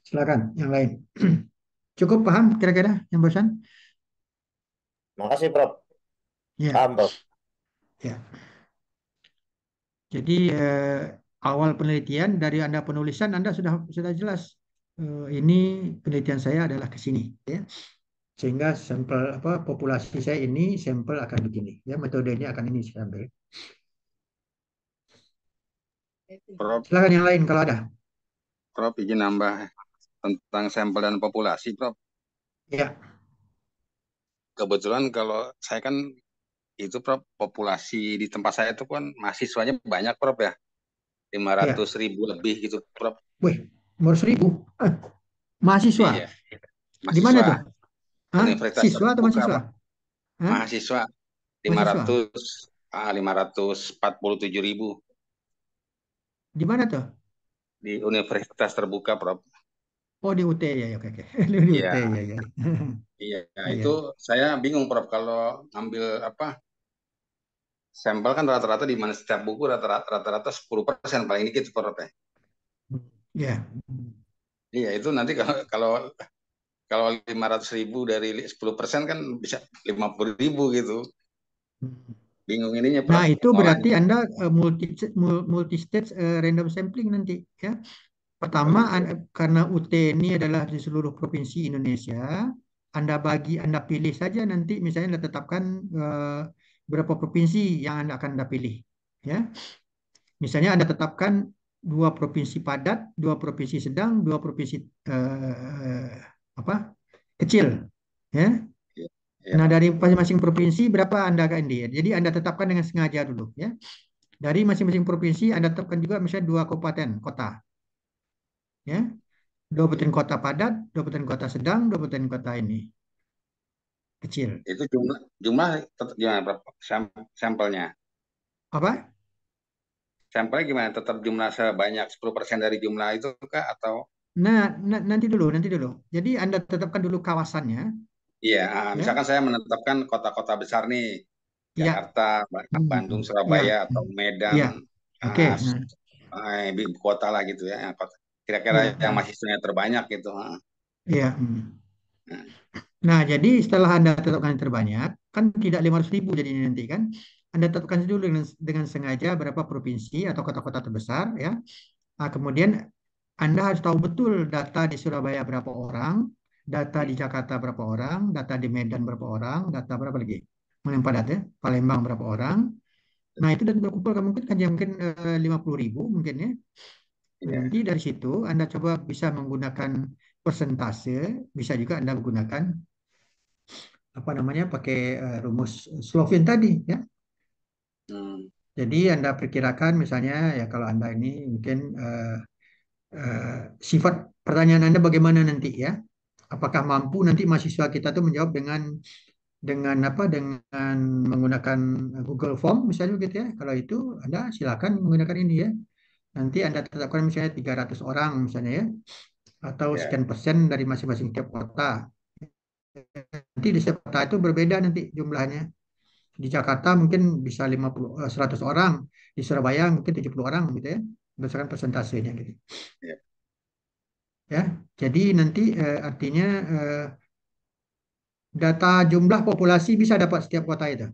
Silakan yang lain. Cukup paham kira-kira yang barusan? Makasih, Prof. Ya, Paham, Prof. ya. Jadi awal penelitian dari Anda penulisan Anda sudah jelas. Ini penelitian saya adalah ke sini, ya. Sehingga sampel populasi saya ini sampel akan begini, ya. Metodenya akan ini saya ambil. Prof, Silakan yang lain kalau ada. Prof izin nambah tentang sampel dan populasi, Prof. Ya, Kebetulan kalau saya kan itu, Prof, populasi di tempat saya itu kan mahasiswanya banyak, Prof ya. ya. 500.000 lebih gitu, Prof. Wih, umur 1000. Mahasiswa. Iya, Di mana mahasiswa tuh? Hah? universitas Siswa atau terbuka, mahasiswa? Prof. Hah? Mahasiswa Mahasiswa. 547.000 Di mana tuh? di universitas terbuka, Prof. Oh, di UT ya, ya, oke, oke. Di UT Iya, ya, ya. iya. Iya. Itu saya bingung, Prof, kalau ngambil sampel kan rata-rata di mana setiap buku rata-rata 10% paling dikit, Prof ya. Ya. Iya, itu nanti kalau kalau kalau 500.000 dari 10% kan bisa 50.000 gitu. Bingung ininya, Nah, Prof. itu berarti Ngolahnya. Anda multi stage random sampling nanti ya. Oh Pertama, gitu. karena UT ini adalah di seluruh provinsi Indonesia, Anda pilih saja nanti misalnya Anda tetapkan berapa provinsi yang akan Anda pilih. Ya, misalnya Anda tetapkan 2 provinsi padat, 2 provinsi sedang, 2 provinsi eh, apa kecil. Ya, Iya, iya, nah Prof. dari masing-masing provinsi berapa Anda akan ini? Jadi Anda tetapkan dengan sengaja dulu. Ya, dari masing-masing provinsi Anda tetapkan juga misalnya 2 kabupaten kota. Ya, 2 kabupaten kota padat, 2 kabupaten kota sedang, 2 kabupaten kota ini kecil. Itu jumlah jumlah tetap gimana, Prof? Sampelnya. Apa? Sampelnya gimana? Tetap jumlah sebanyak 10% dari jumlah itu kah atau Nah, nanti dulu. Jadi Anda tetapkan dulu kawasannya, iya, ya, misalkan saya menetapkan kota-kota besar nih, ya, Jakarta, Bandung, hmm, Surabaya ya, atau Medan, ya. Oke, ah, nah, ibu kota lah gitu ya, kira-kira ya, yang mahasiswanya terbanyak gitu. ya. Nah, jadi setelah Anda tetapkan yang terbanyak, kan tidak 500.000 jadinya nanti kan. Anda tetapkan dulu dengan sengaja berapa provinsi atau kota-kota terbesar, ya. Nah, kemudian Anda harus tahu betul data di Surabaya berapa orang, data di Jakarta berapa orang, data di Medan berapa orang, data berapa lagi? Yang padat ya, Palembang berapa orang. Nah, itu dan berkumpul mungkin kan mungkin 50.000 mungkin ya. Nah, Iya, nanti dari situ Anda coba bisa menggunakan persentase, bisa juga Anda menggunakan apa namanya pakai rumus Slovin tadi ya. hmm, Jadi Anda perkirakan misalnya ya kalau Anda ini mungkin eh, sifat pertanyaan Anda bagaimana nanti ya? Apakah mampu nanti mahasiswa kita tuh menjawab dengan apa dengan menggunakan Google Form misalnya gitu ya. Kalau itu Anda silakan menggunakan ini ya. Nanti Anda tetapkan misalnya 300 orang misalnya ya atau iya, sekian persen dari masing-masing tiap kota. Nanti di setiap kota itu berbeda nanti jumlahnya. Di Jakarta mungkin bisa 100 orang, di Surabaya mungkin 70 orang gitu ya. Berdasarkan persentasenya gitu. iya. Ya. Jadi nanti artinya data jumlah populasi bisa dapat setiap kota itu.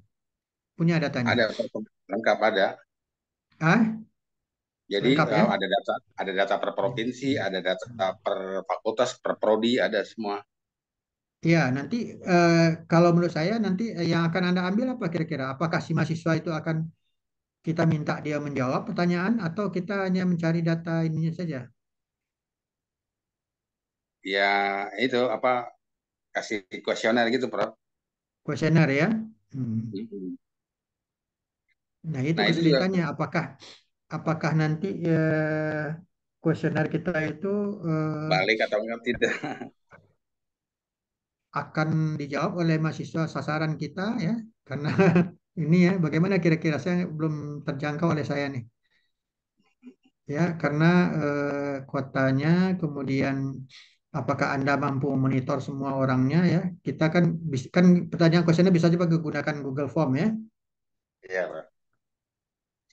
Punya datanya. Ada, Prof. Lengkap ada. Ah, Jadi Lengkap ya? ada data per provinsi, ada data per fakultas, per prodi, ada semua. Ya, nanti kalau menurut saya nanti yang akan Anda ambil apa kira-kira? Apakah si mahasiswa itu akan kita minta dia menjawab pertanyaan atau kita hanya mencari data ininya saja? Ya itu apa, kasih kuesioner gitu, Prof. Kuesioner ya? Hmm. Mm-mm. Nah, itu Nah itu juga kesulitannya. Apakah nanti kuesioner kita itu balik atau enggak tidak. akan dijawab oleh mahasiswa sasaran kita ya? Karena ini ya, bagaimana kira-kira saya belum terjangkau oleh saya nih. Ya, karena kuotanya, kemudian apakah Anda mampu monitor semua orangnya ya? Kita kan kan pertanyaan kuesioner bisa juga menggunakan Google Form ya. Iya, Prof.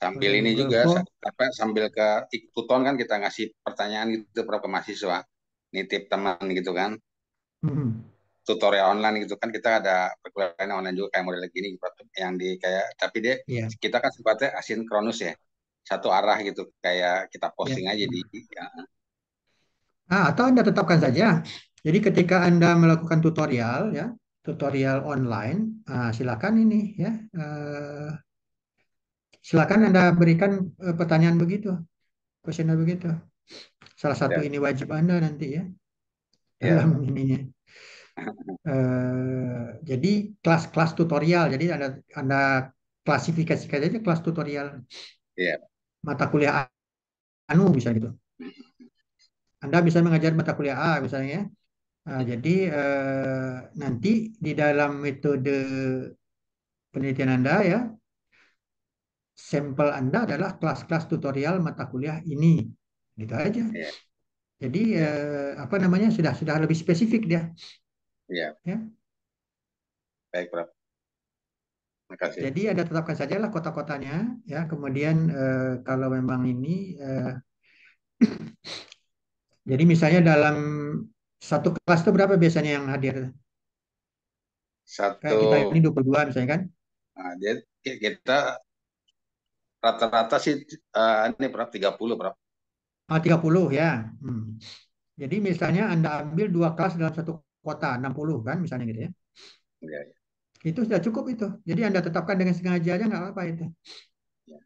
Sambil Pakai ini Google juga Form. apa, sambil ke ikuton kan kita ngasih pertanyaan gitu, Prof, ke mahasiswa. Nitip teman gitu kan. Hmm. Tutorial online gitu kan, kita ada perkuliahan online juga kayak model gini Prof, yang di kayak, tapi dia Iya, kita kan sifatnya asinkronus ya. Satu arah gitu, kayak kita iya. posting aja di ya. Atau Anda tetapkan saja. Jadi ketika Anda melakukan tutorial ya, tutorial online, silakan ini ya, silakan Anda berikan pertanyaan begitu, kuesioner begitu. Salah satu Ya, ini wajib Anda nanti ya ya, dalam ininya. Jadi kelas-kelas tutorial. Jadi Anda klasifikasikan aja kelas tutorial ya, mata kuliah anu bisa gitu. Anda bisa mengajar mata kuliah A misalnya. Jadi nanti di dalam metode penelitian Anda ya, sampel Anda adalah kelas-kelas tutorial mata kuliah ini. Gitu aja. ya, Jadi ya, apa namanya sudah lebih spesifik dia ya. ya. Baik, Prof. Makasih. Jadi Anda tetapkan sajalah kota-kotanya ya. Kemudian kalau memang ini jadi misalnya dalam satu kelas itu berapa biasanya yang hadir? Satu, Kayak kita ini 22 misalnya kan? nah, dia kita rata-rata sih ini Prof 30, Prof. 30 ya. Hmm. Jadi misalnya Anda ambil dua kelas dalam satu kota, 60 kan misalnya gitu ya. Ya, ya, Itu sudah cukup itu. Jadi Anda tetapkan dengan sengaja aja nggak apa-apa itu. ya.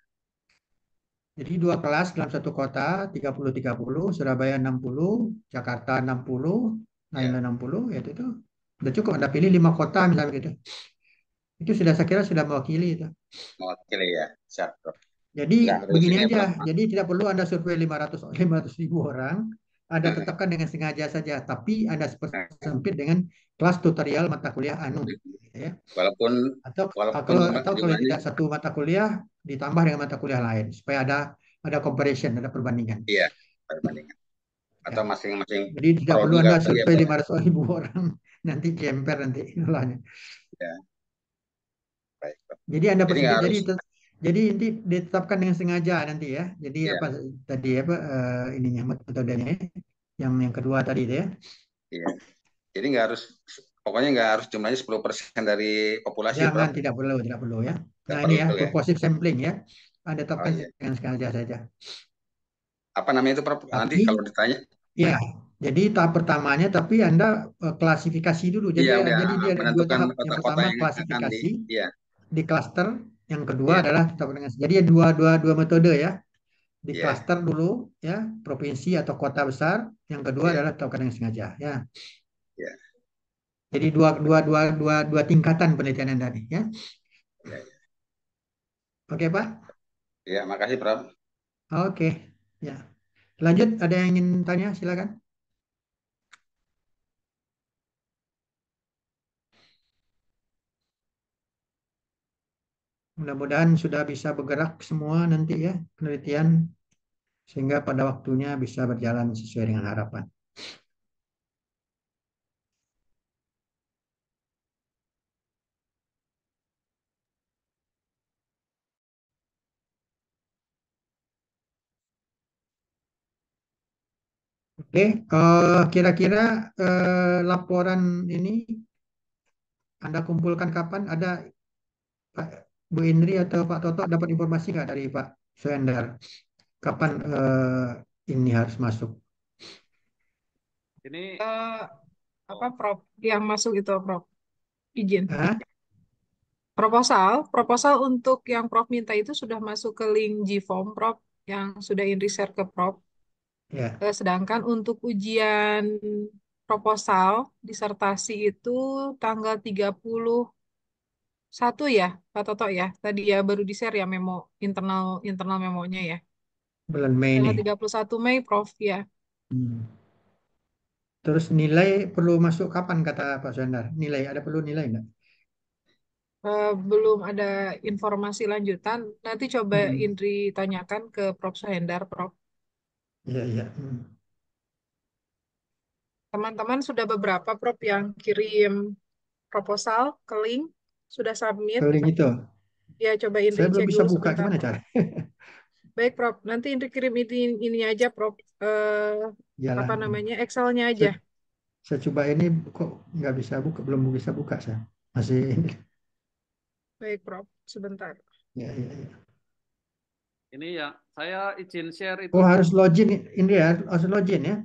Jadi dua kelas dalam satu kota, 30-30, Surabaya 60, Jakarta 60, Ya. lain-lain 60, ya itu udah cukup. Anda pilih 5 kota misalnya gitu. Itu sudah saya kira sudah mewakili itu. Mewakili ya. Siap, Prof. Jadi Nggak harus begini ini, aja, Prof. jadi tidak perlu Anda survei 500 ribu orang, Anda tetapkan dengan sengaja saja, tapi Anda sempit dengan kelas tutorial mata kuliah anu, ya. Walaupun Atau walaupun kalau jumlahnya, tidak satu mata kuliah ditambah dengan mata kuliah lain supaya ada comparison, ada perbandingan. iya, perbandingan. Ya. Atau masing-masing Jadi tidak perlu prodi Anda kali ya, survei Prof. 500 ribu orang, nanti kemper nanti nilainya. Ya, baik, Prof. Jadi Anda Jadi nggak harus, jadi ini ditetapkan dengan sengaja nanti ya. Jadi ya, apa tadi apa ininya metodenya ya. Yang kedua tadi itu ya. iya. Jadi nggak harus, pokoknya nggak harus jumlahnya 10% dari populasi, Jangan Prof. tidak perlu ya. Nggak Nah ini ya perlu ya. purposive sampling ya. Anda Oh tetapkan iya. dengan sengaja saja. Apa namanya itu, Prof? Nanti Tapi kalau ditanya, ya jadi tahap pertamanya tapi Anda klasifikasi dulu. iya udah Jadi dia ada dua menentukan tahap. Yang kota-kota pertama yang akan di, klasifikasi iya, di klaster. Yang kedua iya, adalah tetap dengan. Jadi ada dua metode ya. Di iya, klaster dulu ya provinsi atau kota besar, yang kedua iya, adalah tetapkan dengan sengaja ya. iya, Jadi dua tingkatan penelitian Anda nih ya. iya, iya. Oke Pak. Iya, makasih, Prof. Oke ya, lanjut ada yang ingin tanya silakan. Mudah-mudahan sudah bisa bergerak semua nanti ya penelitian sehingga pada waktunya bisa berjalan sesuai dengan harapan. Oke, kira-kira laporan ini Anda kumpulkan kapan? Ada Pak Bu Indri atau Pak Toto dapat informasi nggak dari Pak Suendar? Kapan ini harus masuk? Ini Eh, apa Prof yang masuk itu Prof? Izin. Hah? Proposal untuk yang Prof minta itu sudah masuk ke link Gform Prof yang sudah Indri share ke Prof. Ya, Sedangkan untuk ujian proposal disertasi itu tanggal 31 ya, Pak Toto ya. Tadi ya baru di-share ya memo internal internal memonya ya. bulan Mei Tanggal nih. 31 Mei Prof ya. Hmm. Terus nilai perlu masuk kapan kata Pak Sandar? Nilai ada perlu nilai enggak? Belum ada informasi lanjutan. Nanti coba Hmm. Indri tanyakan ke Prof Suhendar, Prof. Iya, iya. Hmm. Teman-teman sudah beberapa Prof yang kirim proposal ke link, sudah submit. Ke link itu. Ya, coba Indri Saya belum cek bisa dulu buka. sebentar. Gimana cara? Baik, Prof. Nanti Indri kirim ini aja, Prof. Iyalah. Apa namanya? Excelnya aja. Saya, saya coba ini kok nggak bisa buka, belum bisa buka saya. Masih ini. Baik, Prof. Sebentar. Ya, ya, ya. ini ya saya izin share itu Oh, harus login ini ya, harus login ya.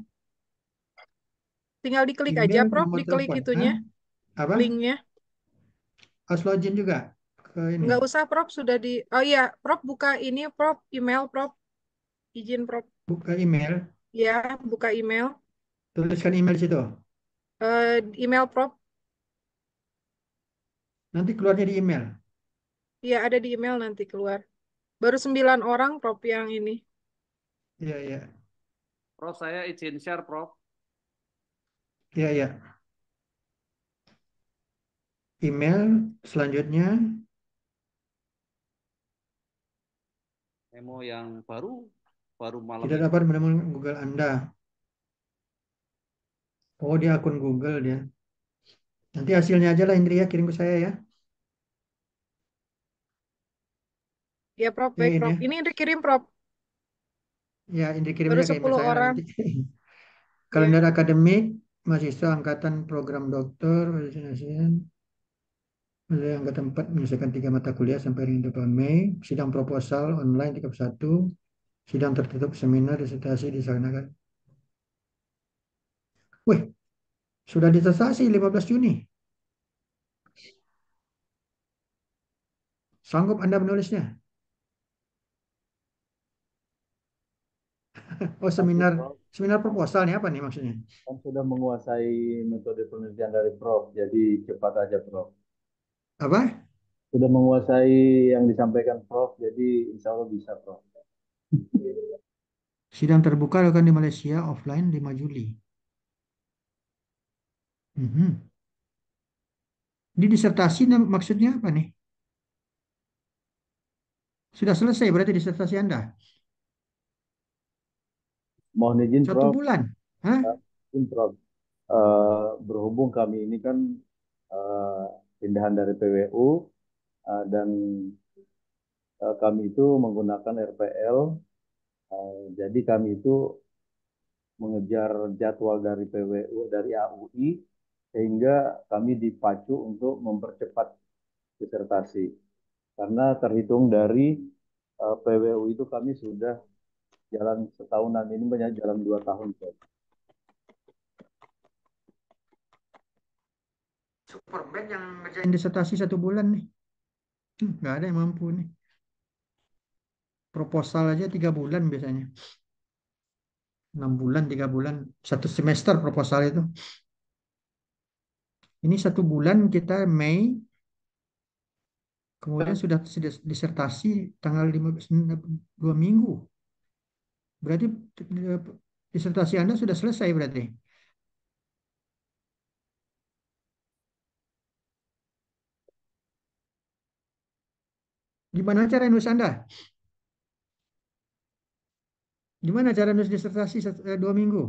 Tinggal diklik aja, Email, Prof. nomor Diklik telepon. Hah? itunya, Apa? linknya. Harus login juga ke ini. Nggak usah, Prof. Sudah di... Oh iya, Prof. Buka ini, Prof. Email, Prof. Izin, Prof. Buka email, Ya, buka email. tuliskan email di situ. Email, Prof. Nanti keluarnya di email. Ya, ada di email nanti keluar. Baru 9 orang, Prof. Yang ini. Iya, iya. Prof, saya izin share Prof. Iya, iya. Email selanjutnya Memo yang baru malam tidak ini. dapat menemukan Google Anda. Oh, dia akun Google dia. Nanti hasilnya aja lah Indri ya, kirim ke saya ya. Ya, Prof. Ya Baik, ini Prof. ya. Ini dikirim, Prof. Ya, Indri Baru kirimnya ke email 10 saya lah orang. nanti. Ya. Kalender akademik, mahasiswa angkatan program dokter, angkatan 4 menyelesaikan 3 mata kuliah sampai dengan 8 Mei. Sidang proposal online 31. Sidang tertutup seminar disertasi diselenggarakan. Wih, sudah disertasi 15 Juni. Sanggup Anda menulisnya? Oh, Pasti seminar Prof, seminar proposal nih apa nih maksudnya? kan sudah menguasai metode penelitian dari Prof, jadi cepat aja Prof. Apa? Sudah menguasai yang disampaikan Prof, jadi insya Allah bisa Prof. Sidang terbuka akan di Malaysia offline 5 Juli. Mhm. Di disertasi maksudnya apa nih? Sudah selesai berarti disertasi Anda? Mohon izin Satu Prof, bulan? Hah? izin Prof. Berhubung kami ini kan eh, pindahan dari PWU dan kami itu menggunakan RPL, jadi kami itu mengejar jadwal dari PWU dari AUI sehingga kami dipacu untuk mempercepat disertasi. Karena terhitung dari PWU itu kami sudah jalan setahunan ini banyak jalan 2 tahun. Superman yang ngerjain disertasi satu bulan nih. Nggak ada yang mampu nih. Proposal aja 3 bulan biasanya. 6 bulan, 3 bulan. Satu semester proposal itu. Ini 1 bulan kita Mei, kemudian sudah disertasi tanggal 15, 2 minggu. Berarti disertasi Anda sudah selesai berarti. Gimana cara nulis Anda? Gimana cara nulis disertasi 2 minggu?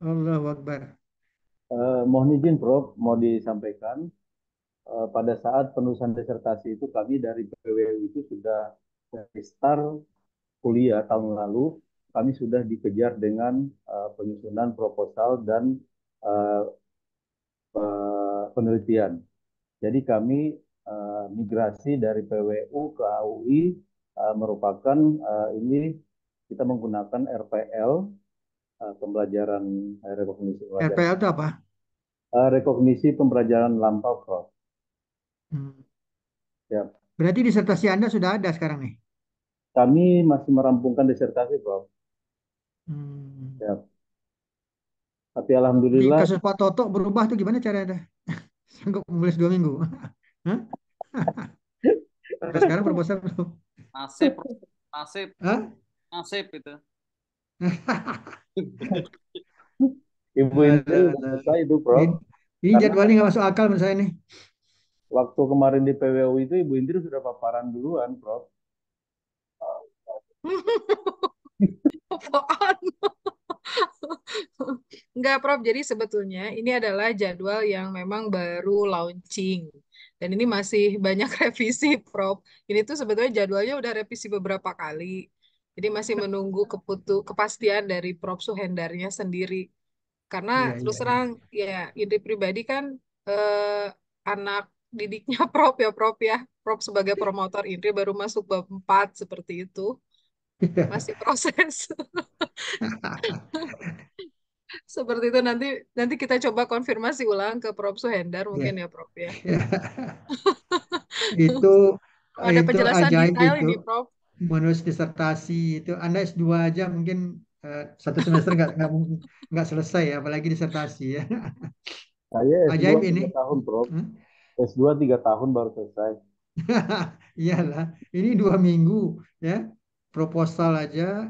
Allahu Akbar. Mohon izin Prof, mau disampaikan pada saat penulisan disertasi itu kami dari PWU itu sudah dari start kuliah tahun lalu kami sudah dikejar dengan penyusunan proposal dan uh, penelitian. Jadi kami migrasi dari PWU ke AUI merupakan ini kita menggunakan RPL, pembelajaran rekognisi pembelajaran, RPL itu apa? rekognisi pembelajaran lampau, Prof. Hmm. Ya, Berarti disertasi Anda sudah ada sekarang nih. kami masih merampungkan disertasi, Prof. Hmm. Ya, tapi Di alhamdulillah kasus Pak Toto berubah tuh gimana caranya? Sanggup menulis 2 minggu? Hah? Sampai sekarang proposal belum? Nasib, nasib, Hah? nasib itu. Ibu Indri Aduh, udah aduh. selesai itu, Prof. Ini, ini Karena jadwalnya nggak masuk akal menurut saya nih. waktu kemarin di PWU itu Ibu Indri sudah paparan duluan, Prof. Apaan? Enggak, Prof. Jadi sebetulnya ini adalah jadwal yang memang baru launching. Dan ini masih banyak revisi, Prof. Ini tuh sebetulnya jadwalnya udah revisi beberapa kali. Jadi masih menunggu kepastian dari Prof. Suhendarnya sendiri. Karena Iya, terus iya, iya. terang, ya Indri pribadi kan anak didiknya Prof ya, Prof ya. Prof sebagai promotor Indri baru masuk bab 4 seperti itu. Masih proses. Seperti itu nanti nanti kita coba konfirmasi ulang ke Prof Suhendar Iya. mungkin ya Prof ya. Itu Ada itu penjelasan ajaib detail itu. ini Prof. Menulis disertasi itu Anda S2 aja mungkin 1 semester nggak selesai ya, apalagi disertasi ya. Saya S2 Ajaib ini. 3 tahun, Prof. Hah? S2 3 tahun baru selesai. Iyalah, ini 2 minggu ya. Proposal aja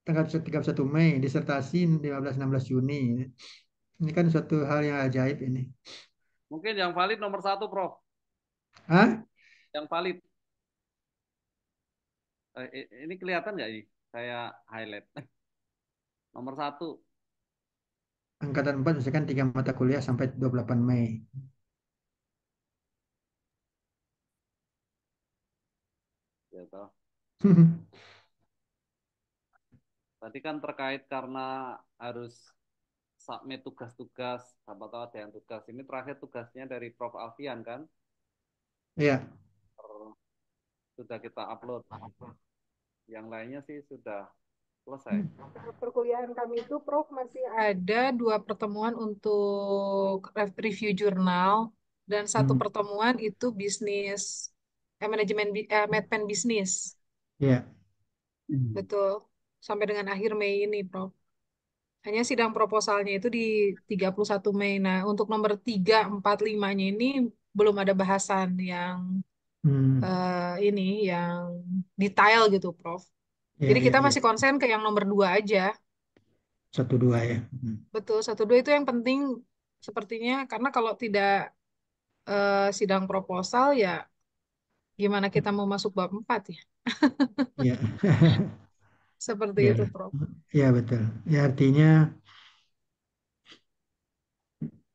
tanggal 31 Mei, disertasi 15-16 Juni. Ini kan suatu hal yang ajaib ini. Mungkin yang valid nomor 1, Prof. Hah? Yang valid. Ini kelihatan nggak ini? Saya highlight. Nomor 1. Angkatan 4 misalkan 3 mata kuliah sampai 28 Mei. Gitu. Tadi kan terkait karena harus submit tugas-tugas, siapa tahu ada yang tugas. Ini terakhir tugasnya dari Prof. Alfian kan? Iya. Sudah kita upload. Yang lainnya sih sudah selesai. Perkuliahan kami itu Prof masih ada 2 pertemuan untuk review jurnal dan 1 pertemuan itu bisnis manajemen bisnis. Iya. Betul. Sampai dengan akhir Mei ini Prof. Hanya sidang proposalnya itu di 31 Mei. Nah, untuk nomor 3, 4, 5-nya ini belum ada bahasan yang Hmm. ini yang detail gitu, Prof. Iya, Jadi iya, kita iya. masih konsen ke yang nomor 2 aja. 1-2 ya. Betul, 1, 2 itu yang penting sepertinya karena kalau tidak sidang proposal ya gimana kita mau masuk bab 4 ya. Iya. Seperti Iya. itu, Prof. Iya, betul. Ya artinya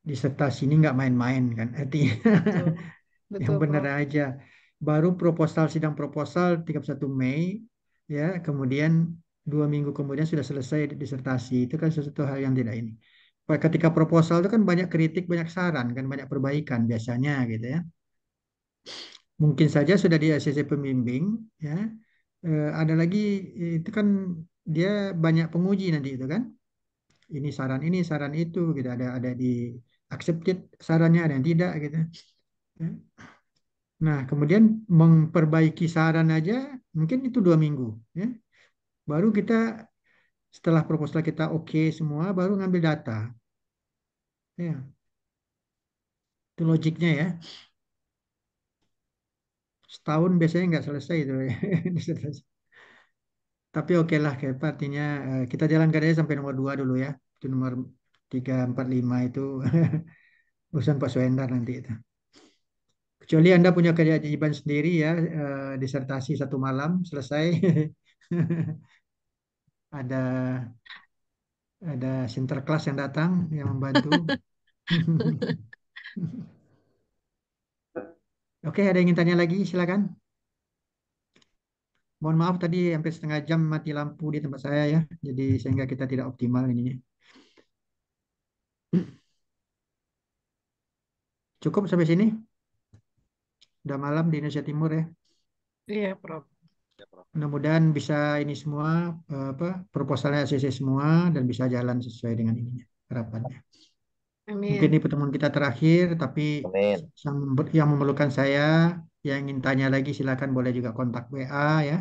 disertasi ini nggak main-main kan. Artinya Betul. yang Betul, benar Prof. aja. Baru proposal sidang proposal 31 Mei ya, kemudian 2 minggu kemudian sudah selesai disertasi. Itu kan sesuatu hal yang tidak ini. Ketika proposal itu kan banyak kritik, banyak saran kan, banyak perbaikan biasanya gitu ya. Mungkin saja sudah di ACC pembimbing ya. Ada lagi itu kan dia banyak penguji nanti itu kan. Ini, saran itu gitu. Ada di accepted sarannya, ada yang tidak gitu. Ya. Nah, kemudian memperbaiki saran aja mungkin itu 2 minggu ya. Baru kita setelah proposal kita oke semua baru ngambil data. Ya, itu logiknya ya. Setahun biasanya nggak selesai itu ya. Disertasi. Tapi oke lah, kayak apa, artinya kita jalankan aja sampai nomor 2 dulu ya. Itu nomor 3, 4, 5 itu urusan Pak Soendar nanti itu. Kecuali Anda punya kewajiban sendiri ya, disertasi 1 malam selesai. Ada ada sinterklas yang datang yang membantu. Oke, ada yang ingin tanya lagi? Silakan. Mohon maaf tadi hampir setengah jam mati lampu di tempat saya ya. Jadi sehingga kita tidak optimal ininya. Cukup sampai sini? Udah malam di Indonesia Timur ya. Iya, Prof. Ya, Prof. Mudah-mudahan bisa ini semua proposalnya ACC semua dan bisa jalan sesuai dengan ininya harapannya. Mungkin ini Amin. pertemuan kita terakhir, tapi Amin. yang memerlukan saya, yang ingin tanya lagi silakan boleh juga kontak WA ya.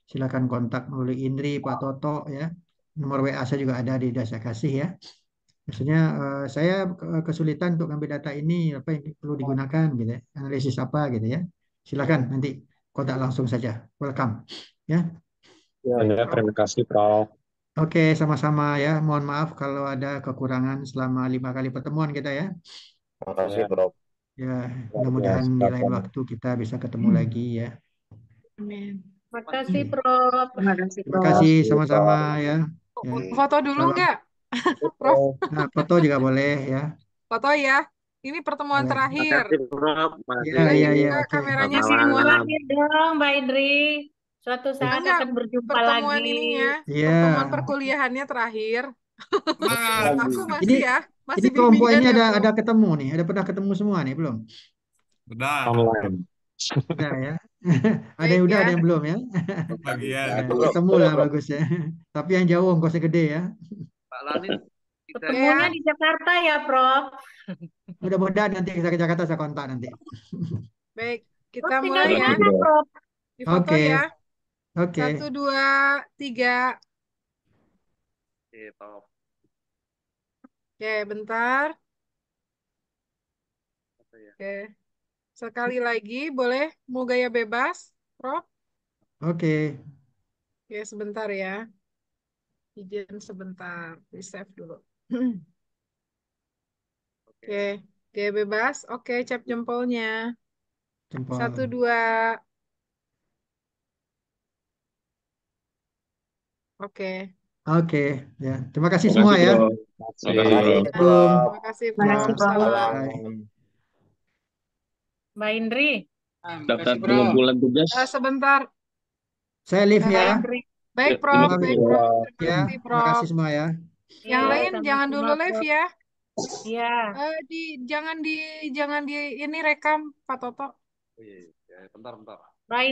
Silakan kontak melalui Indri, Pak Toto ya. Nomor WA saya juga ada di saya kasih ya. Maksudnya saya kesulitan untuk ngambil data ini, apa yang perlu digunakan gitu ya. Analisis apa gitu ya. Silakan nanti kontak langsung saja. Welcome ya. Ya, terima kasih Prof. Oke, sama-sama ya. Mohon maaf kalau ada kekurangan selama 5 kali pertemuan kita ya. Terima kasih, Ya, Prof. Ya, luar mudah-mudahan biasa, di lain Prof. waktu kita bisa ketemu lagi ya. Amin. Terima kasih, Prof. Terima kasih, Terima Prof. kasih Terima kasih, sama-sama Prof. ya. Ya, Foto dulu salam. nggak, Prof? Nah, foto juga boleh ya. Foto ya. Ini pertemuan Ya, Terima terakhir. kasih, Prof. ya, Boleh ya, ya, juga oke. kameranya Selamat semua. malam. Terakhir dong, Mbak Indri. Suatu saat Enggak, akan berjumpa pertemuan lagi. ininya, Iya. pertemuan perkuliahannya terakhir. Aku Ini masih ya, masih kelompok ini bimbingan ya, ada Prof. ketemu nih, ada pernah ketemu semua nih belum? Online. Udah ya. Ada Baik yang udah, ya. ada yang belum ya. Ya, Belum, ketemu belum, lah Prof. bagus ya. Tapi yang jauh ongkosnya gede ya. Pak Lanin tidak Ketemunya Ya. di Jakarta ya, Prof. Mudah-mudahan nanti kita ke Jakarta saya kontak nanti. Baik, Prof kita tinggal mulai di ya. mana, Prof? Di foto Oke, ya. oke. 1, 2, 3. Prof. Oke, bentar. Apa ya? Oke. Sekali lagi, boleh mau gaya bebas, Prof? Oke. Oke, sebentar ya. Izin sebentar. Di save dulu. Oke, gaya bebas. Oke, cap jempolnya. Jempol. 1, 2. Oke. Oke, ya. Terima kasih Terima semua kasih, ya. Prof. Terima Terima kasih, kasih. Assalamualaikum. Prof. Terima kasih, Terima kasih, Prof. Prof. Salam. Salam. Mbak Indri. Daftar pengumpulan tugas. Sebentar, Saya live Mbak ya. Indri. baik, Terima Prof. kasih, Baik, Maaf. Prof. Prof. Terima Ya, kasih, terima kasih Prof. semua ya. Yang Iya, lain jangan dulu sama-sama, live Prof. ya. Iya. Jangan di ini rekam, Pak Toto. Oh iya, iya. Bentar. Mbak